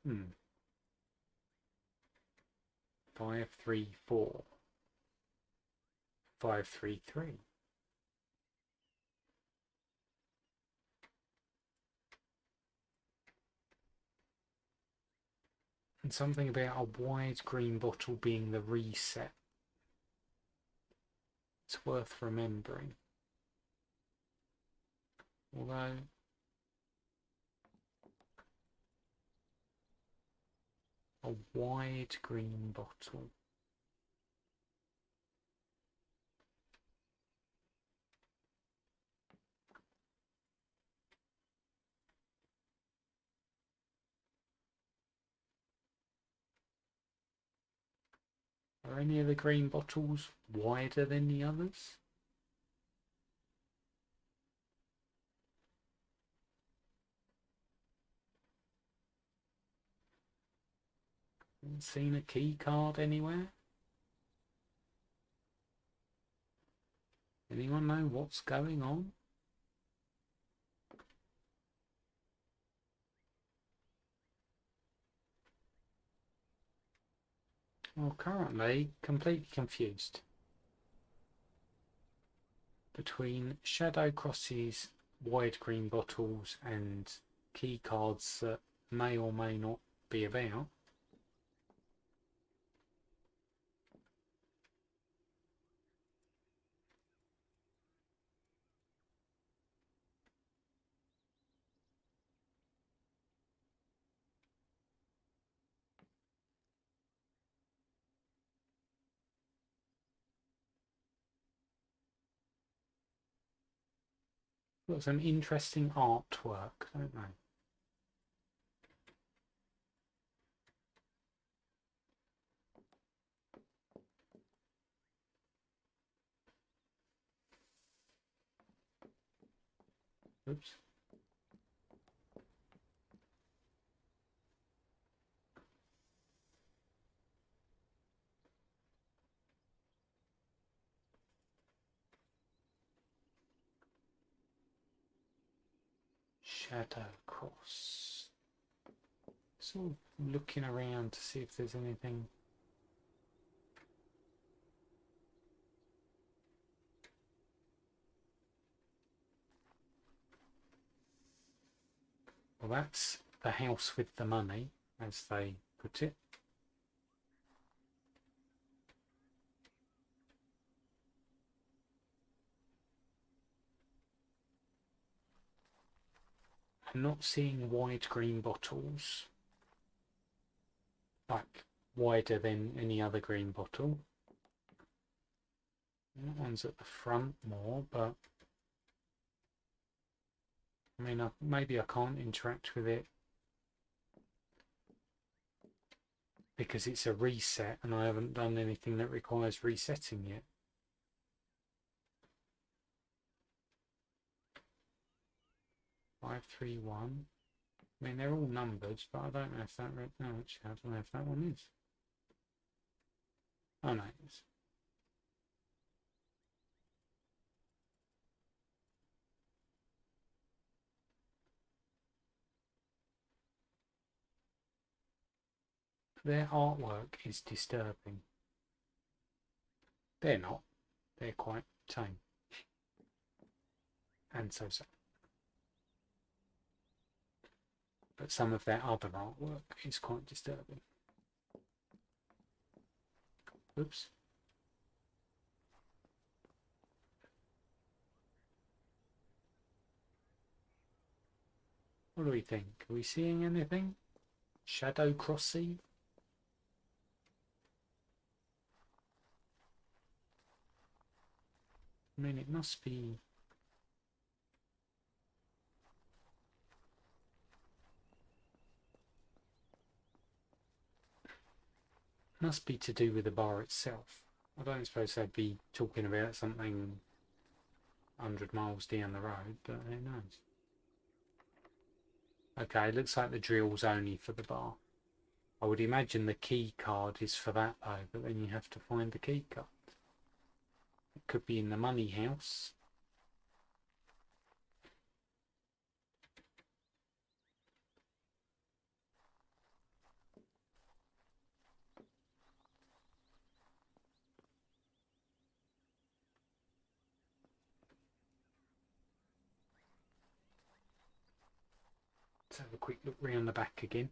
Hmm. 534. 533. And something about a wide green bottle being the reset. It's worth remembering. Although a wide green bottle. Are any of the green bottles wider than the others? Haven't seen a key card anywhere? Anyone know what's going on? Well, currently, completely confused between shadow crosses, wide green bottles, and key cards that may or may not be about. Got some interesting artwork, don't they? Oops. Shadow cross. Sort of looking around to see if there's anything. Well, that's the house with the money, as they put it. I'm not seeing wide green bottles, like wider than any other green bottle. That one's at the front more, but I mean, maybe I can't interact with it because it's a reset and I haven't done anything that requires resetting yet. Five, 3, 1. I mean, they're all numbered, but I don't know if that. No, actually, I don't know if that one is. Oh no, it is. Their artwork is disturbing. They're not. They're quite tame. And so. But some of their other artwork is quite disturbing. Oops. What do we think? Are we seeing anything? Shadow crossing? I mean, it must be. Must be to do with the bar itself. I don't suppose they'd be talking about something 100 miles down the road, but who knows? Okay, looks like the drill's only for the bar. I would imagine the key card is for that though, but then you have to find the key card. It could be in the money house. Let's have a quick look round the back again.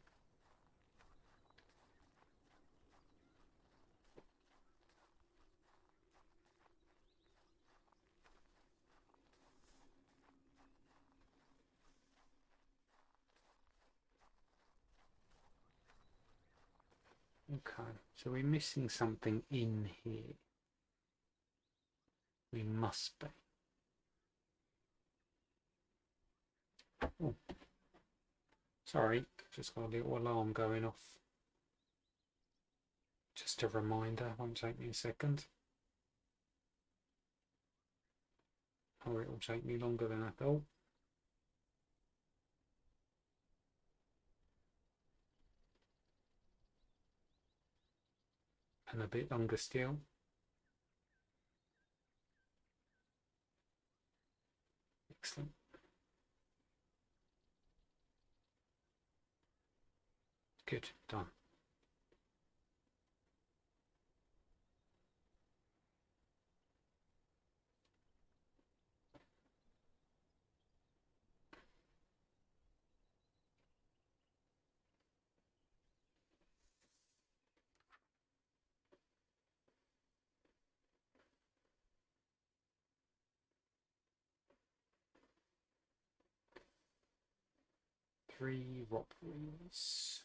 Okay, so we're missing something in here. We must be. Oh. Sorry, just got a little alarm going off. Just a reminder, won't take me a second. Or it will take me longer than I thought. And a bit longer still. Excellent. Good, done. Three robberies.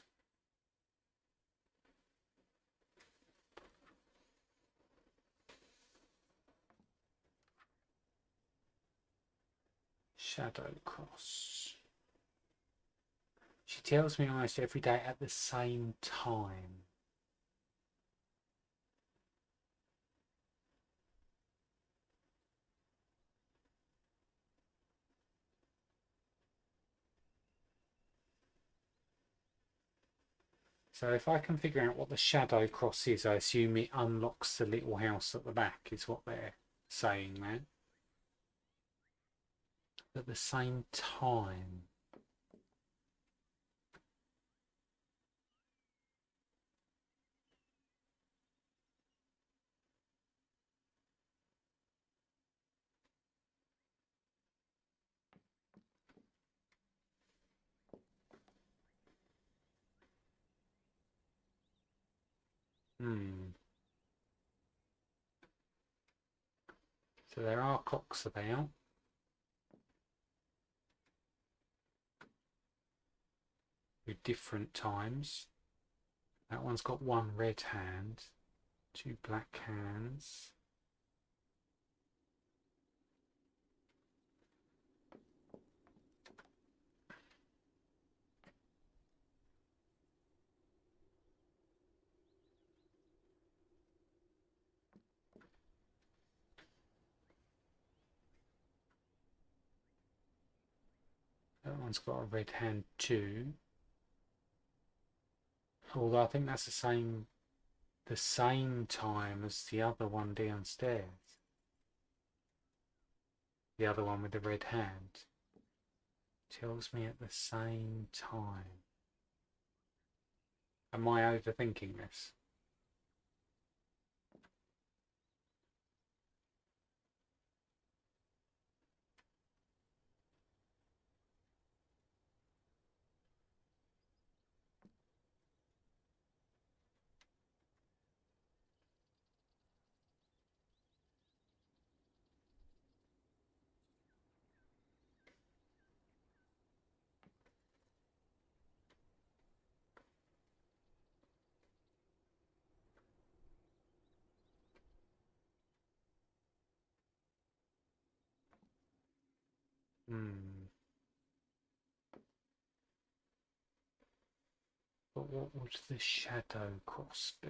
Shadow cross. She tells me almost every day at the same time. So if I can figure out what the shadow cross is, I assume it unlocks the little house at the back, is what they're saying, man. At the same time. So there are clocks about. With different times. That one's got one red hand, two black hands. That one's got a red hand too. Although I think that's the same time as the other one downstairs. The other one with the red hand. Tells me at the same time. Am I overthinking this? But what would the shadow cross be?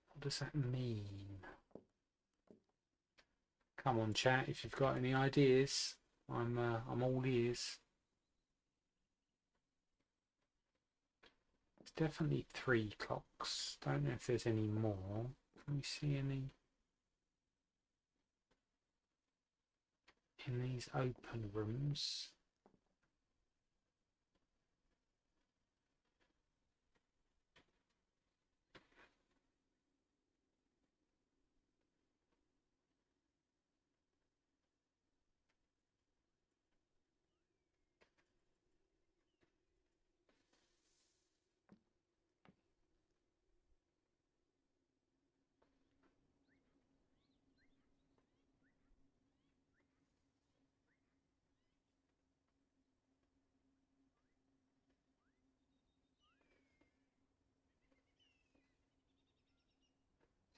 What does that mean? Come on, chat, if you've got any ideas, I'm all ears. It's definitely 3 clocks. Don't know if there's any more. Can we see any in these open rooms?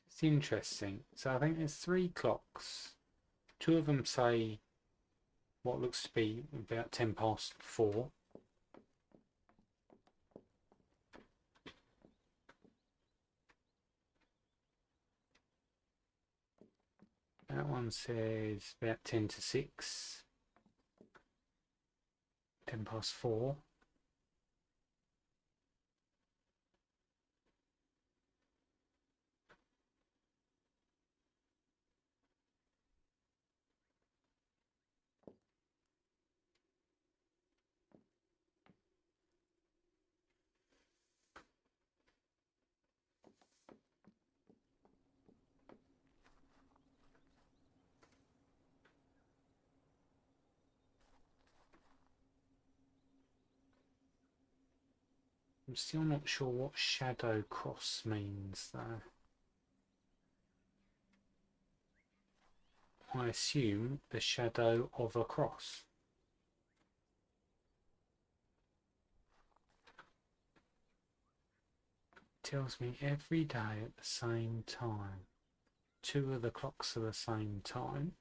It's interesting. So I think there's 3 clocks. 2 of them say what looks to be about 4:10. That one says about 6:10. 4:10. I'm still not sure what shadow cross means though. I assume the shadow of a cross. It tells me every day at the same time. 2 of the clocks are the same time.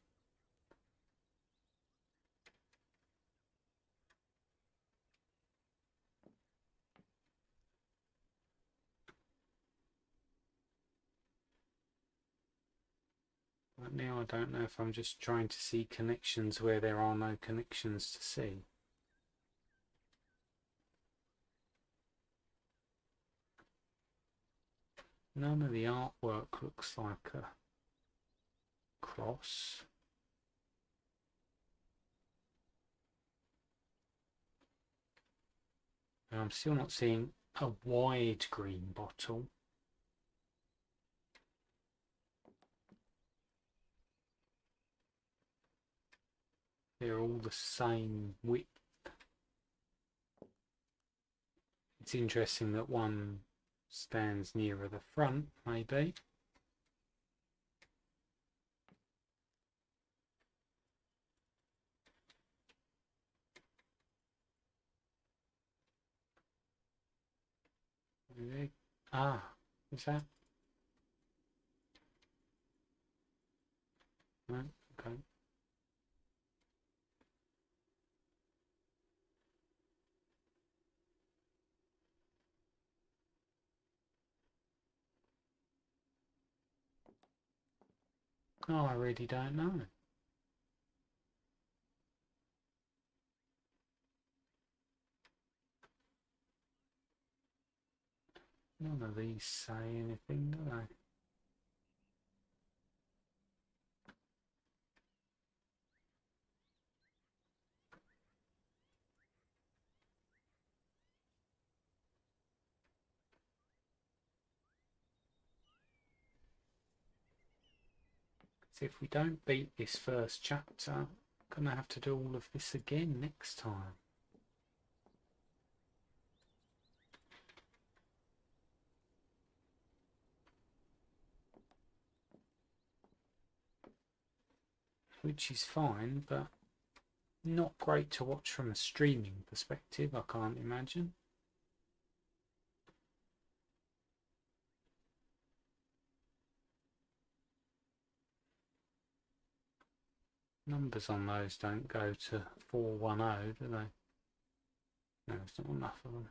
Right now I don't know if I'm just trying to see connections where there are no connections to see. None of the artwork looks like a cross. And I'm still not seeing a wide green bottle. They're all the same width. It's interesting that one stands nearer the front, maybe. Ah, is that? Right, okay. Oh, I really don't know. None of these say anything, do they? So if we don't beat this first chapter, I'm going to have to do all of this again next time. Which is fine, but not great to watch from a streaming perspective, I can't imagine. Numbers on those don't go to 410, do they? No, it's not enough of them.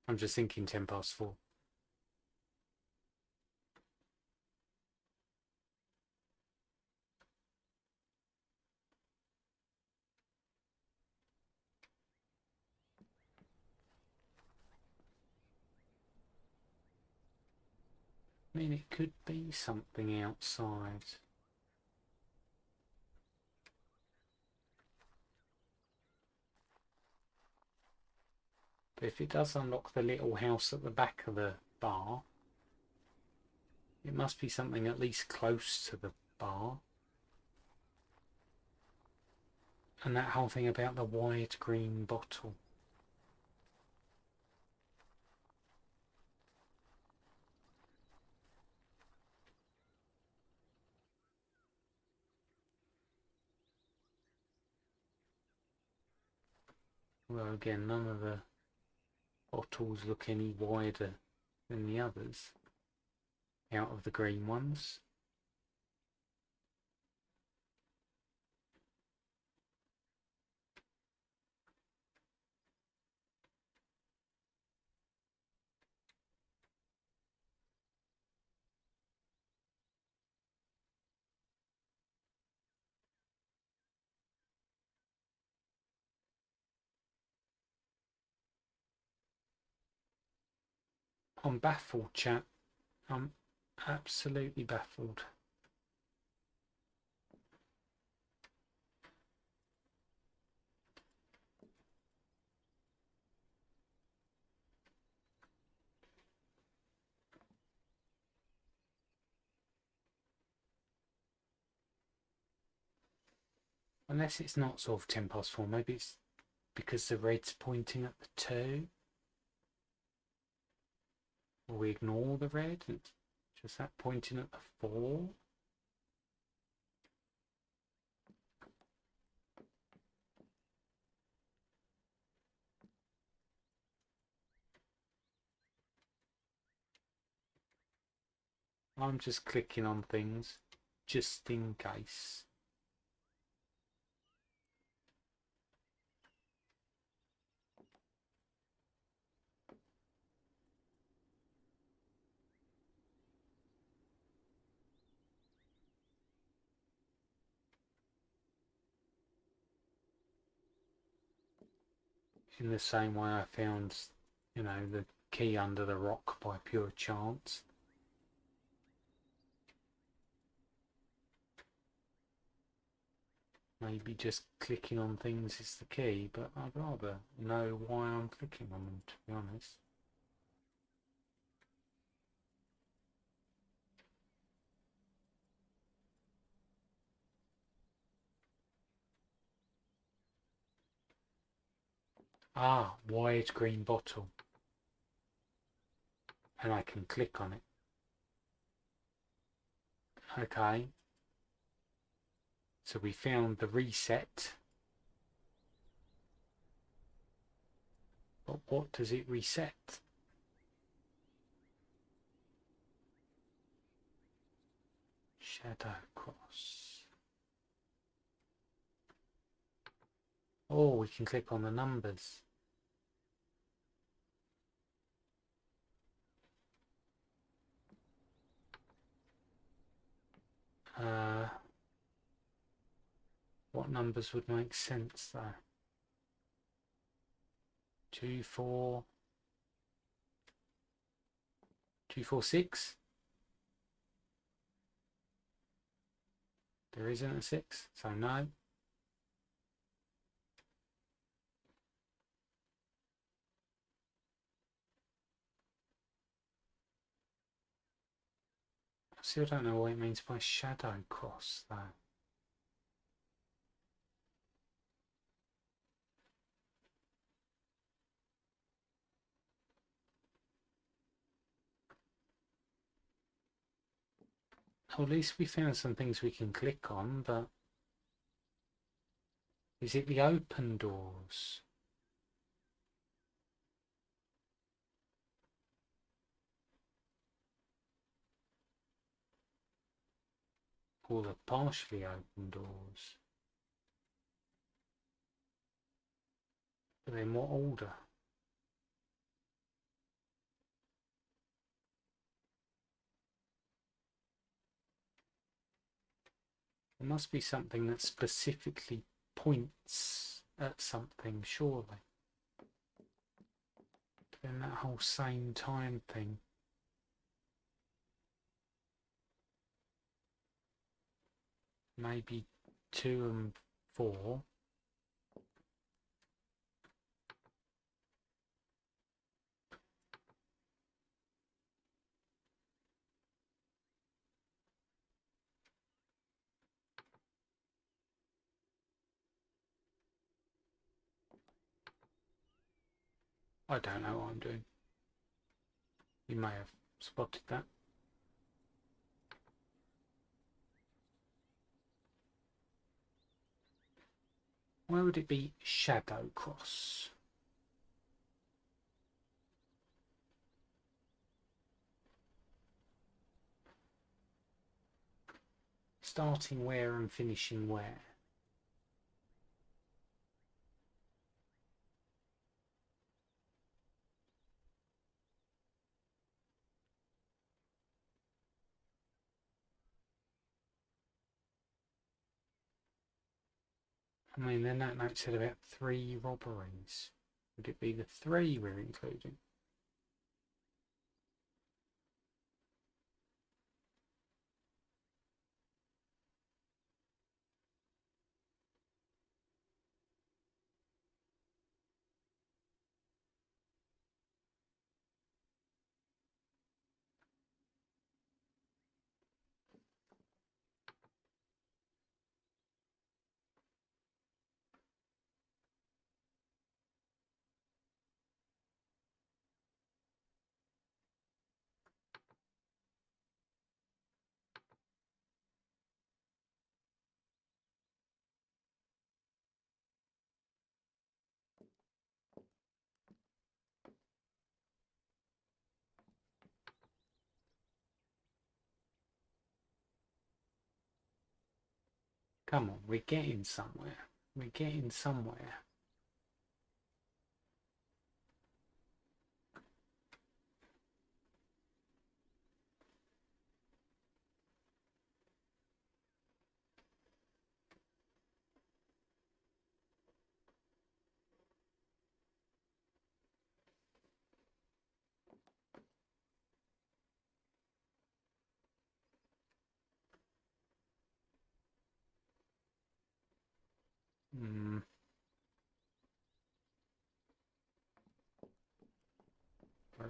I'm just thinking 10 past 4. I mean, it could be something outside. But if it does unlock the little house at the back of the bar, it must be something at least close to the bar. And that whole thing about the wide green bottle. Well, again, none of the bottles look any wider than the others out of the green ones. I'm baffled, chat. I'm absolutely baffled. Unless it's not sort of 10 past 4, maybe it's because the red's pointing at the 2. Or we ignore the red, it's just that pointing at the 4. I'm just clicking on things just in case. In the same way I found, you know, the key under the rock by pure chance. Maybe just clicking on things is the key, but I'd rather know why I'm clicking on them, to be honest. Ah, wide green bottle. and I can click on it. Okay, so we found the reset, but what does it reset? Shadow cross. Oh, we can click on the numbers. What numbers would make sense though? 2, 4, 2, 4, 6. There isn't a 6, so no. I still don't know what it means by shadow cross though. Well, at least we found some things we can click on, but is it the open doors? Or the partially open doors? But in what order? There must be something that specifically points at something, surely. Then that whole same time thing. Maybe 2 and 4. I don't know what I'm doing. You may have spotted that. Where would it be shadow cross? Starting where and finishing where? I mean, then that note said about 3 robberies. Would it be the 3 we're including? Come on, we're getting somewhere. We're getting somewhere.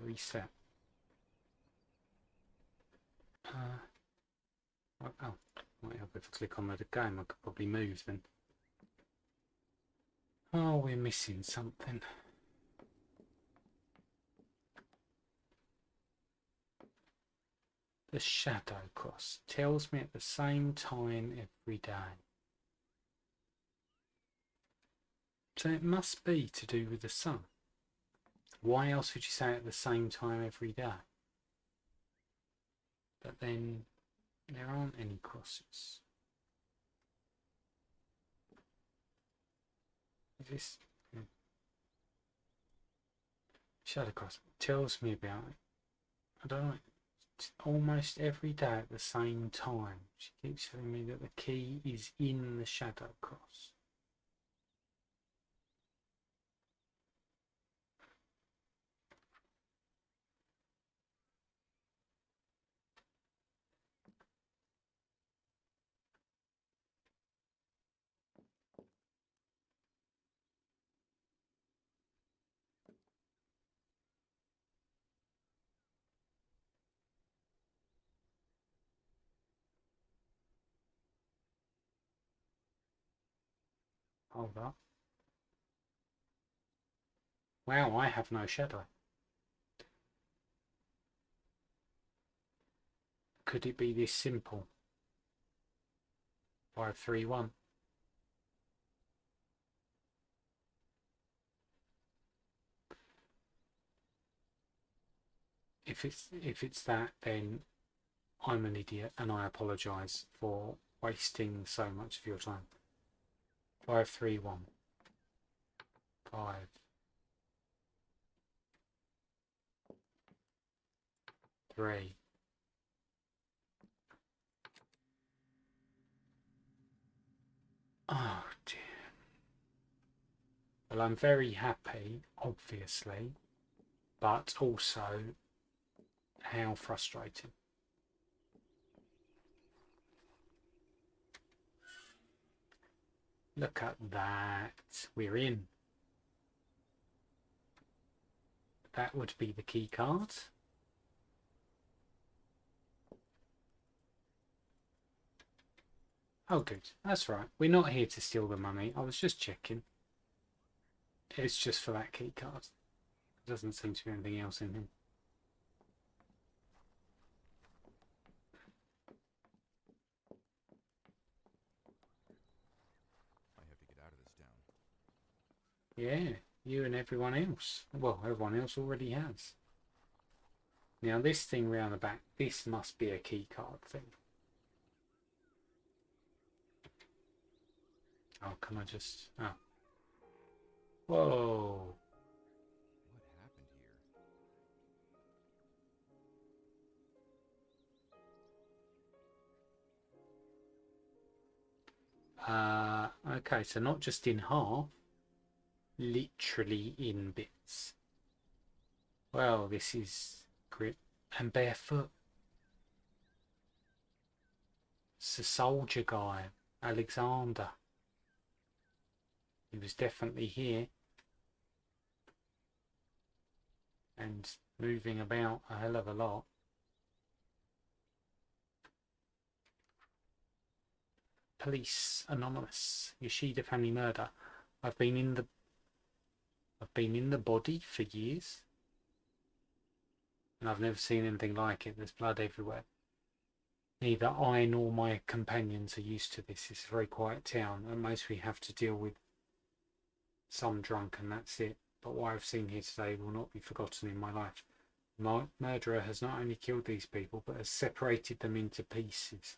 Reset. Oh, might help if I click on the game. I could probably move then. Oh, we're missing something. The shadow cross tells me at the same time every day. So it must be to do with the sun. Why else would you say at the same time every day? But then there aren't any crosses. This shadow cross tells me about it. I don't know. It's almost every day at the same time. She keeps telling me that the key is in the shadow cross. Hold up. Wow, I have no shadow. Could it be this simple? 531. If it's that, then I'm an idiot and I apologise for wasting so much of your time. 531. 5. 3. Oh dear. Well, I'm very happy, obviously, but also how frustrating. Look at that. We're in. That would be the key card. Oh good, that's right. We're not here to steal the money. I was just checking. It's just for that key card. There doesn't seem to be anything else in here. I have to get out of this town. Yeah, you and everyone else. Well, everyone else already has. Now this thing round the back, this must be a key card thing. Oh, can I just... Oh. Whoa. What happened here? Okay, so not just in half, literally in bits. Well, this is grip and barefoot. It's a soldier guy, Alexander. He was definitely here and moving about a hell of a lot. Police Anonymous, Yoshida family murder. I've been in the body for years, and I've never seen anything like it. There's blood everywhere. Neither I nor my companions are used to this. It's a very quiet town, and most we have to deal with some drunk, and that's it. But what I've seen here today will not be forgotten in my life. My murderer has not only killed these people, but has separated them into pieces.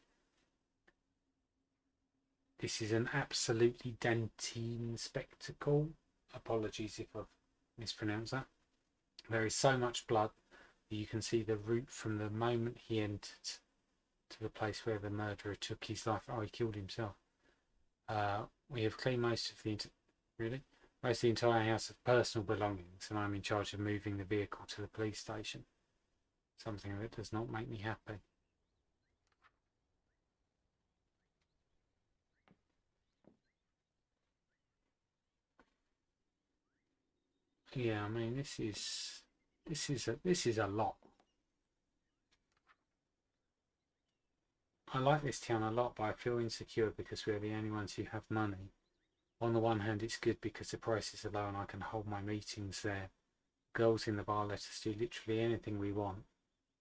This is an absolutely Dantine spectacle. Apologies if I've mispronounced that. There is so much blood that you can see the route from the moment he entered to the place where the murderer took his life. Oh, he killed himself. We have cleaned most of the entire house of personal belongings, and I'm in charge of moving the vehicle to the police station. Something that does not make me happy. Yeah, I mean this is a lot. I like this town a lot, but I feel insecure because we're the only ones who have money. On the one hand, it's good because the prices are low and I can hold my meetings there. Girls in the bar let us do literally anything we want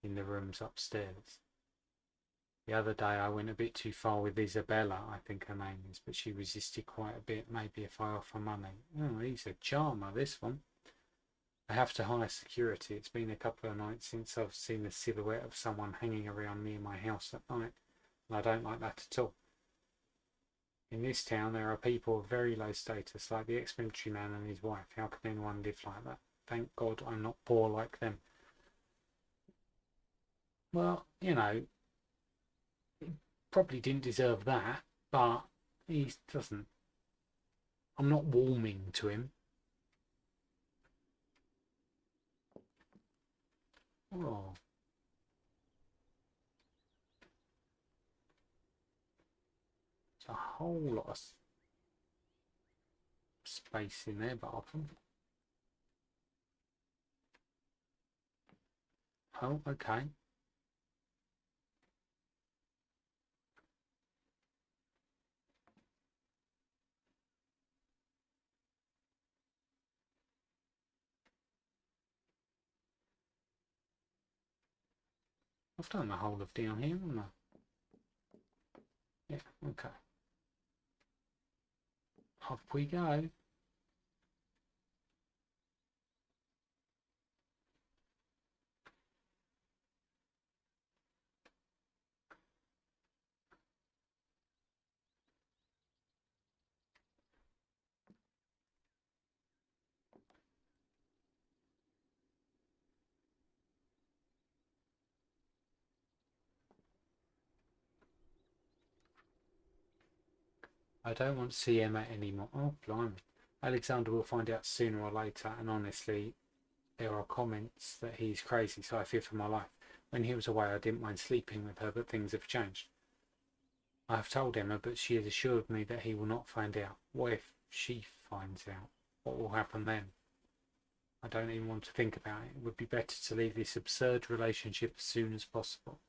in the rooms upstairs. The other day I went a bit too far with Isabella, I think her name is, but she resisted quite a bit. Maybe if I offer money. Oh, he's a charmer, this one. I have to hire security. It's been a couple of nights since I've seen the silhouette of someone hanging around near my house at night, and I don't like that at all. In this town there are people of very low status, like the ex-military man and his wife. How can anyone live like that? Thank God I'm not poor like them. Well, you know, he probably didn't deserve that, but he doesn't. I'm not warming to him. Oh. There's a whole lot of space in their bathroom. Oh, okay. I've done the whole of down here, haven't I? Yeah, okay. Up we go. I don't want to see Emma anymore. Oh, blimey. Alexander will find out sooner or later, and honestly, there are comments that he's crazy, so I fear for my life. When he was away, I didn't mind sleeping with her, but things have changed. I have told Emma, but she has assured me that he will not find out. What if she finds out? What will happen then? I don't even want to think about it. It would be better to leave this absurd relationship as soon as possible.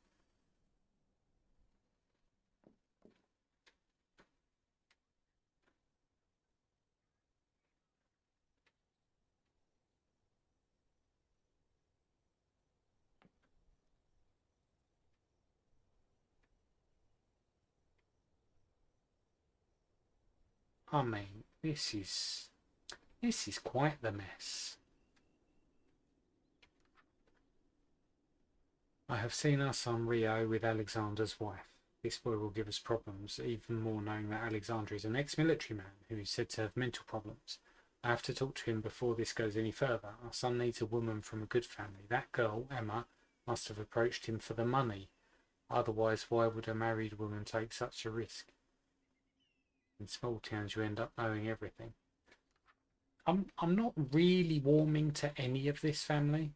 I mean, this is quite the mess. I have seen our son Rio with Alexander's wife. This boy will give us problems, even more knowing that Alexander is an ex-military man who is said to have mental problems. I have to talk to him before this goes any further. Our son needs a woman from a good family. That girl, Emma, must have approached him for the money. Otherwise, why would a married woman take such a risk? In small towns, you end up knowing everything. I'm not really warming to any of this family.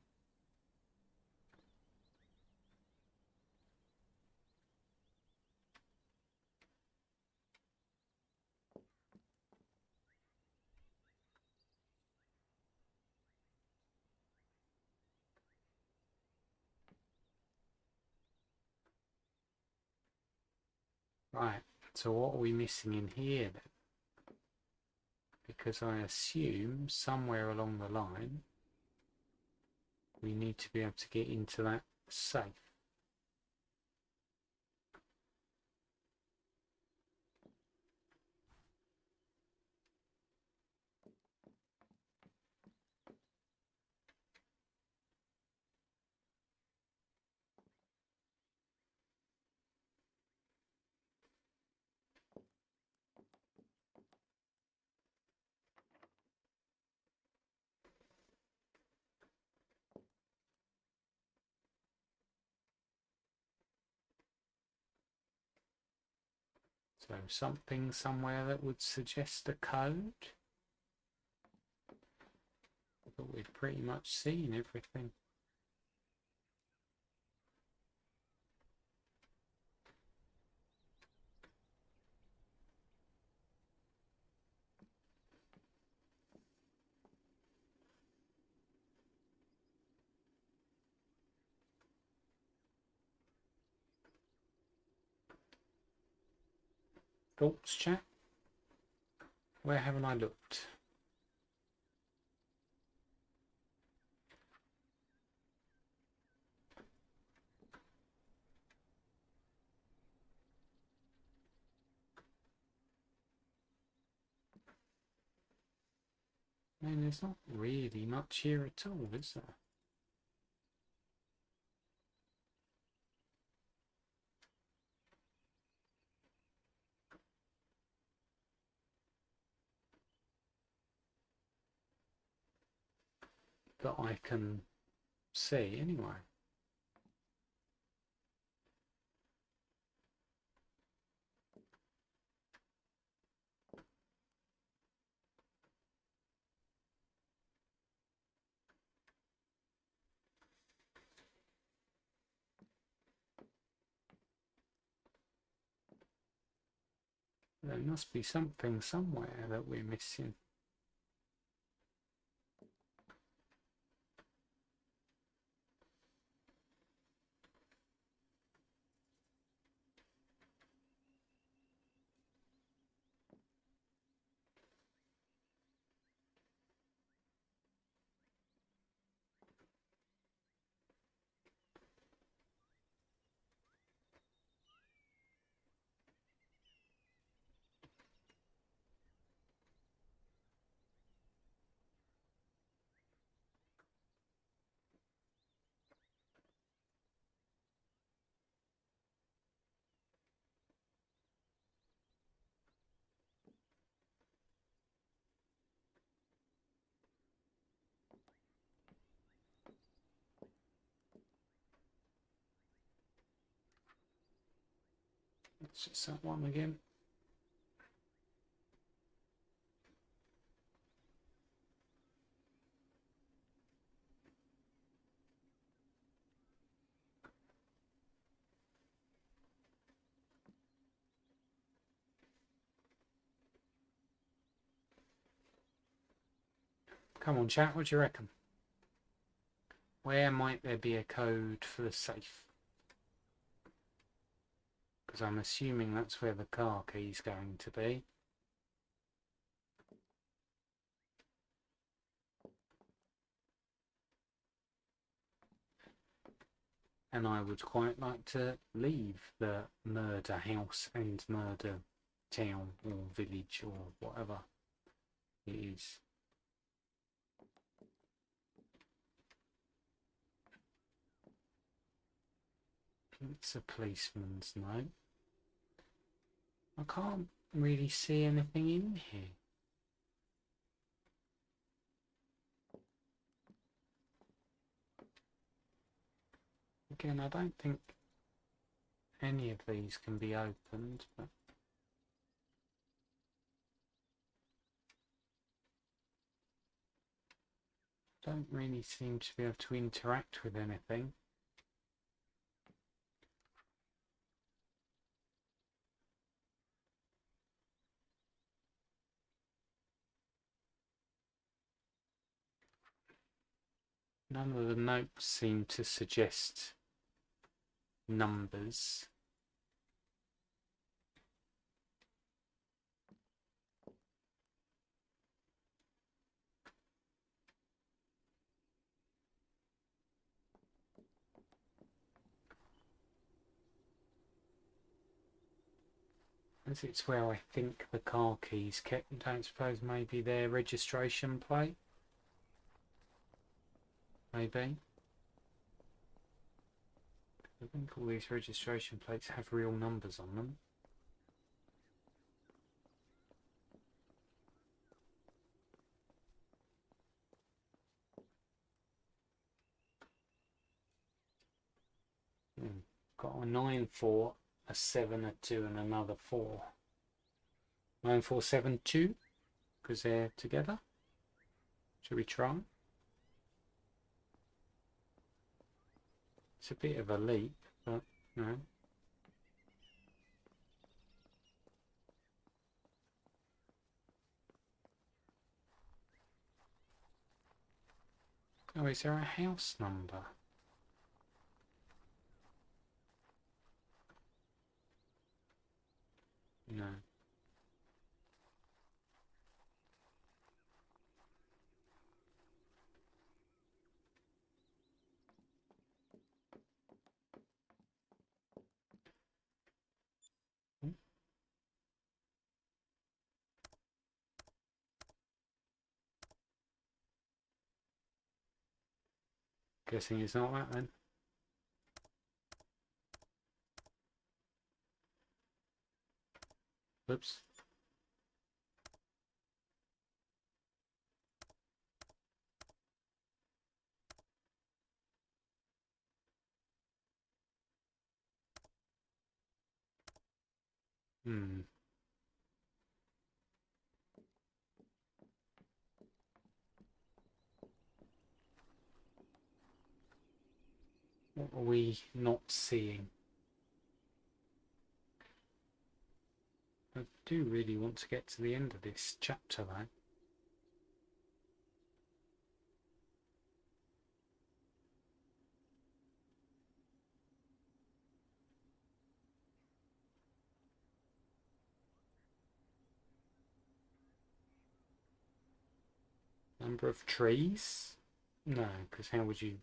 Right, so what are we missing in here then? Because I assume somewhere along the line we need to be able to get into that safe. So something somewhere that would suggest a code. But we've pretty much seen everything. Thoughts, chat? Where haven't I looked? I mean, there's not really much here at all, is there? That I can see anyway. There must be something somewhere that we're missing. It's just that one again. Come on, chat, what do you reckon? Where might there be a code for the safe? Because I'm assuming that's where the car key's going to be. And I would quite like to leave the murder house and murder town or village or whatever it is. It's a policeman's note. I can't really see anything in here. Again, I don't think any of these can be opened, but don't really seem to be able to interact with anything. None of the notes seem to suggest numbers. As it's where I think the car keys kept, I don't suppose maybe their registration plate? Maybe. I think all these registration plates have real numbers on them. Got a 9-4, a 7, a 2 and another 4. 9472, because they're together. Should we try? It's a bit of a leap, but no. Oh, is there a house number? No. Guessing it's not that then. Oops. What are we not seeing? I do really want to get to the end of this chapter though. Number of trees? No, because how would you...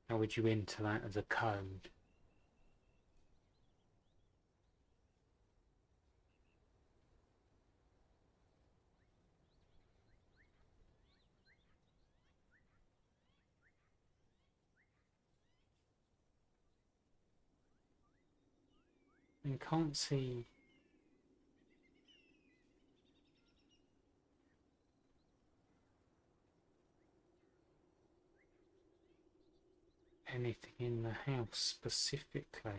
How would you enter that as a code? You can't see anything in the house specifically.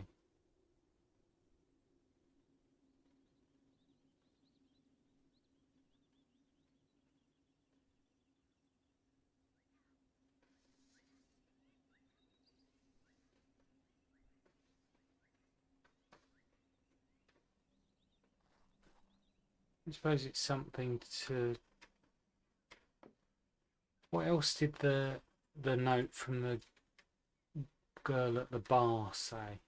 I suppose it's something to... What else did the note from the girl at the bar say?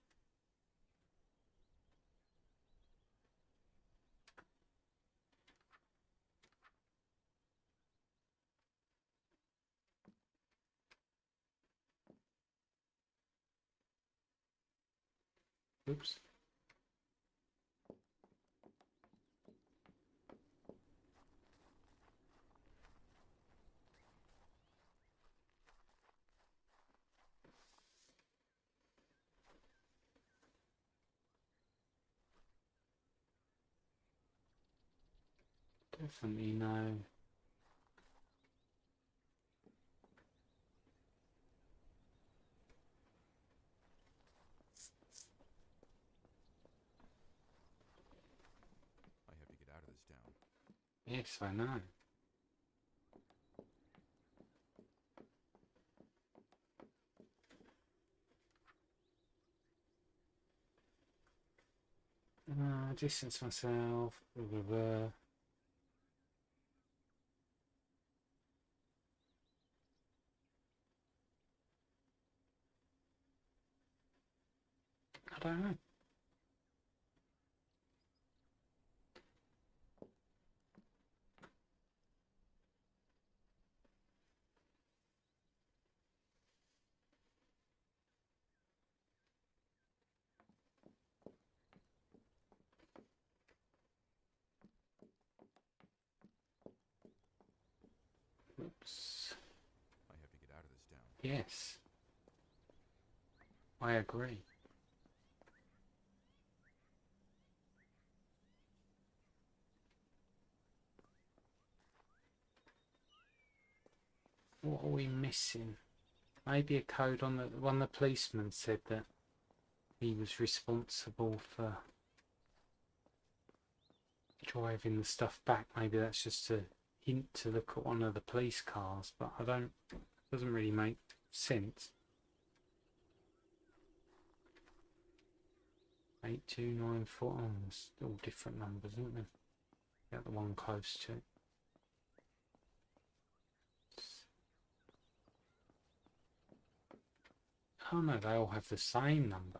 Oops. Definitely no. I have to get out of this town. Yes, I know. Distance myself. Blah, blah, blah. I don't know. Oops. I have to get out of this town. Yes. I agree. What are we missing? Maybe a code on the one. The policeman said that he was responsible for driving the stuff back. Maybe that's just a hint to look at one of the police cars, but I don't... doesn't really make sense. 8294. Oh, it's all different numbers, isn't there? Get the one close to it. Oh no, they all have the same number.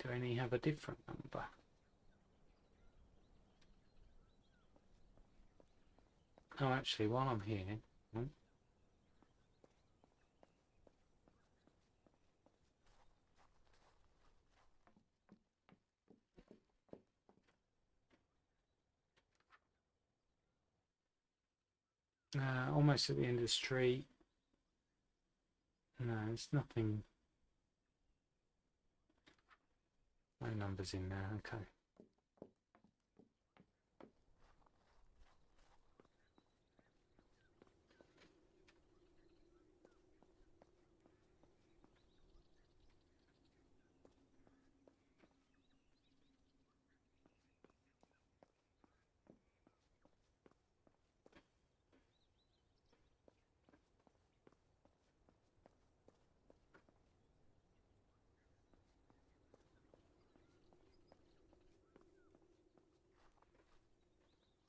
Do any have a different number? Oh, actually, while I'm here, Almost at the end of the street. No, there's nothing. No numbers in there. Okay.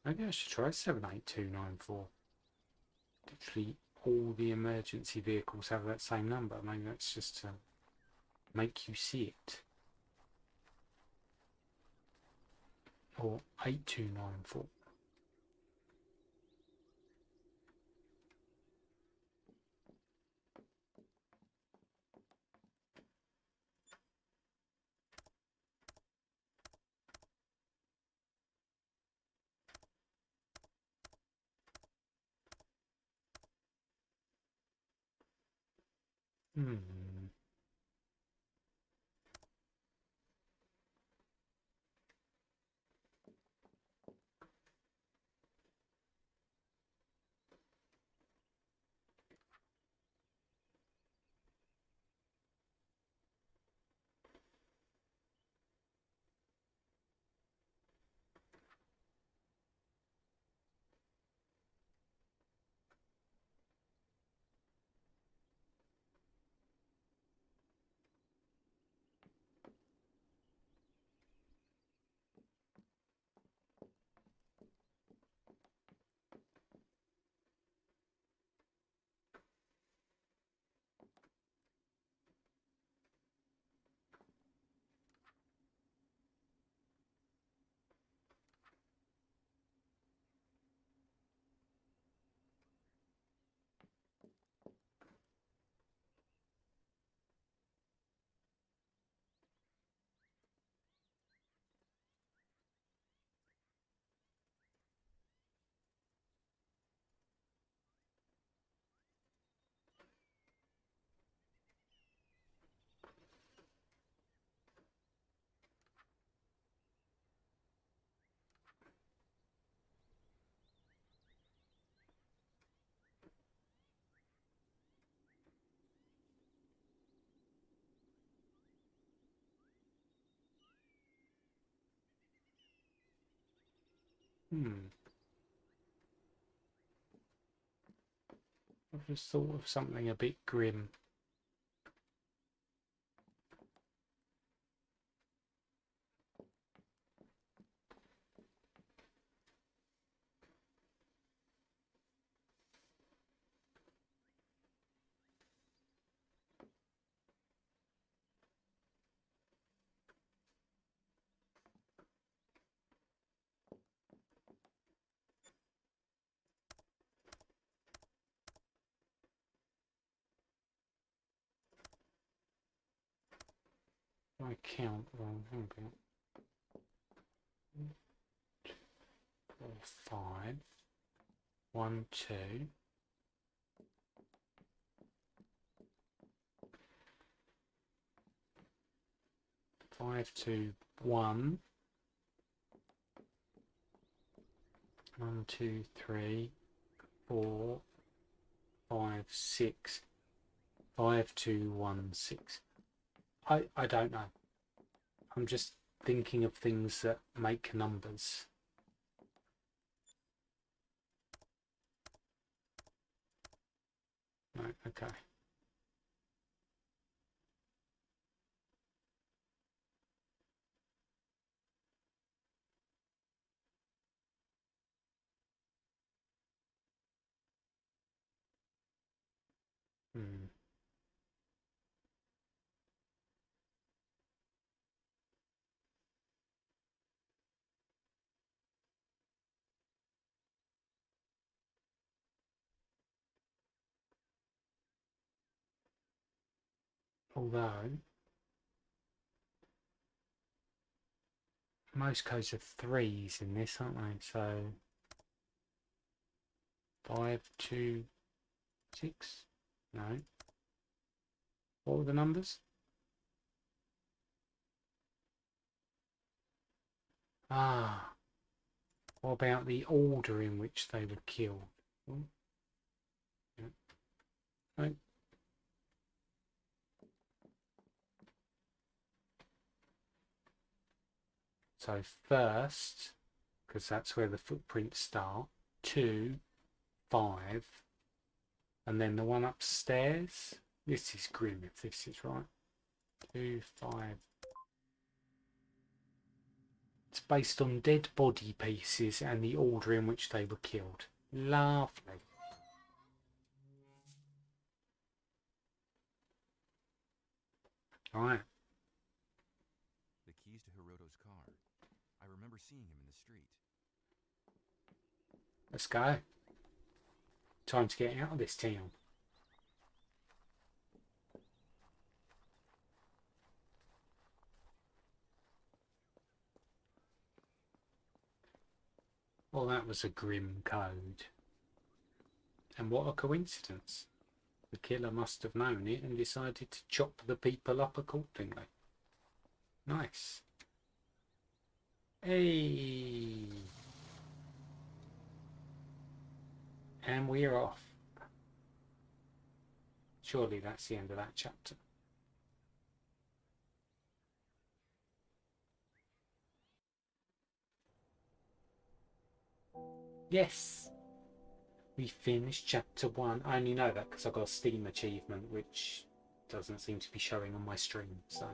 Maybe I should try 78294. Literally all the emergency vehicles have that same number. Maybe that's just to make you see it. Or 8294. Hmm. Hmm. I've just thought of something a bit grim. I count wrong. Hang on. 4, 5. 1, 2. 5, 2, 1. 1, 2, 3, 4, 5, 6. 5, 2, 1, 6. I don't know. I'm just thinking of things that make numbers. Right, okay. Hmm. Although most codes are 3s in this, aren't they? So 526. No. What were the numbers? Ah. What about the order in which they were killed? Oh. Yeah. No. So first, because that's where the footprints start, 2, 5, and then the one upstairs. This is grim if this is right. 2, 5. It's based on dead body pieces and the order in which they were killed. Lovely. Right. The keys to Hiroto's car. I remember seeing him in the street. Let's go. Time to get out of this town. Well, that was a grim code. And what a coincidence. The killer must have known it and decided to chop the people up accordingly. Nice. Hey. And we're off. Surely that's the end of that chapter. Yes. We finished chapter 1. I only know that because I got a Steam achievement, which doesn't seem to be showing on my stream, so.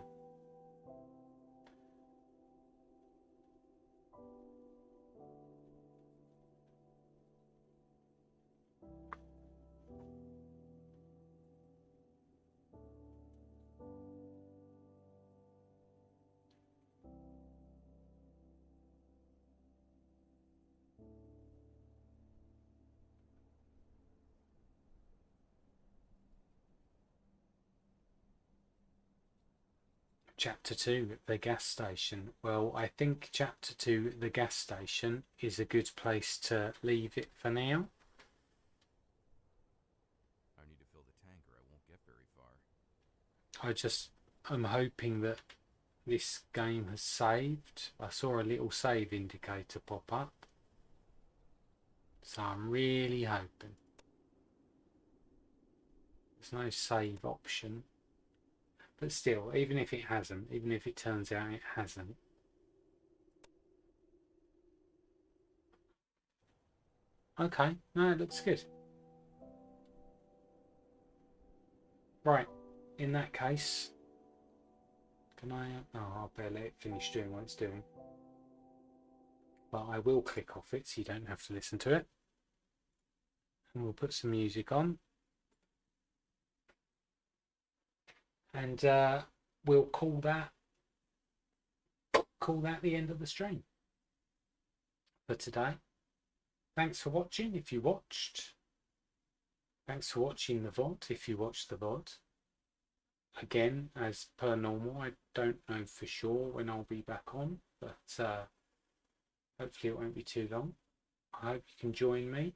Chapter 2, the gas station. Well, I think chapter 2, the gas station, is a good place to leave it for now. I need to fill the tank or I won't get very far. I'm hoping that this game has saved. I saw a little save indicator pop up. So I'm really hoping. There's no save option. But still, even if it hasn't, even if it turns out it hasn't. Okay, no, it looks good. Right, in that case, can I? Oh, I'll better let it finish doing what it's doing. But I will click off it so you don't have to listen to it. And we'll put some music on. And we'll call that the end of the stream for today. Thanks for watching if you watched. Thanks for watching the VOD if you watched the VOD. Again, as per normal, I don't know for sure when I'll be back on, but hopefully it won't be too long. I hope you can join me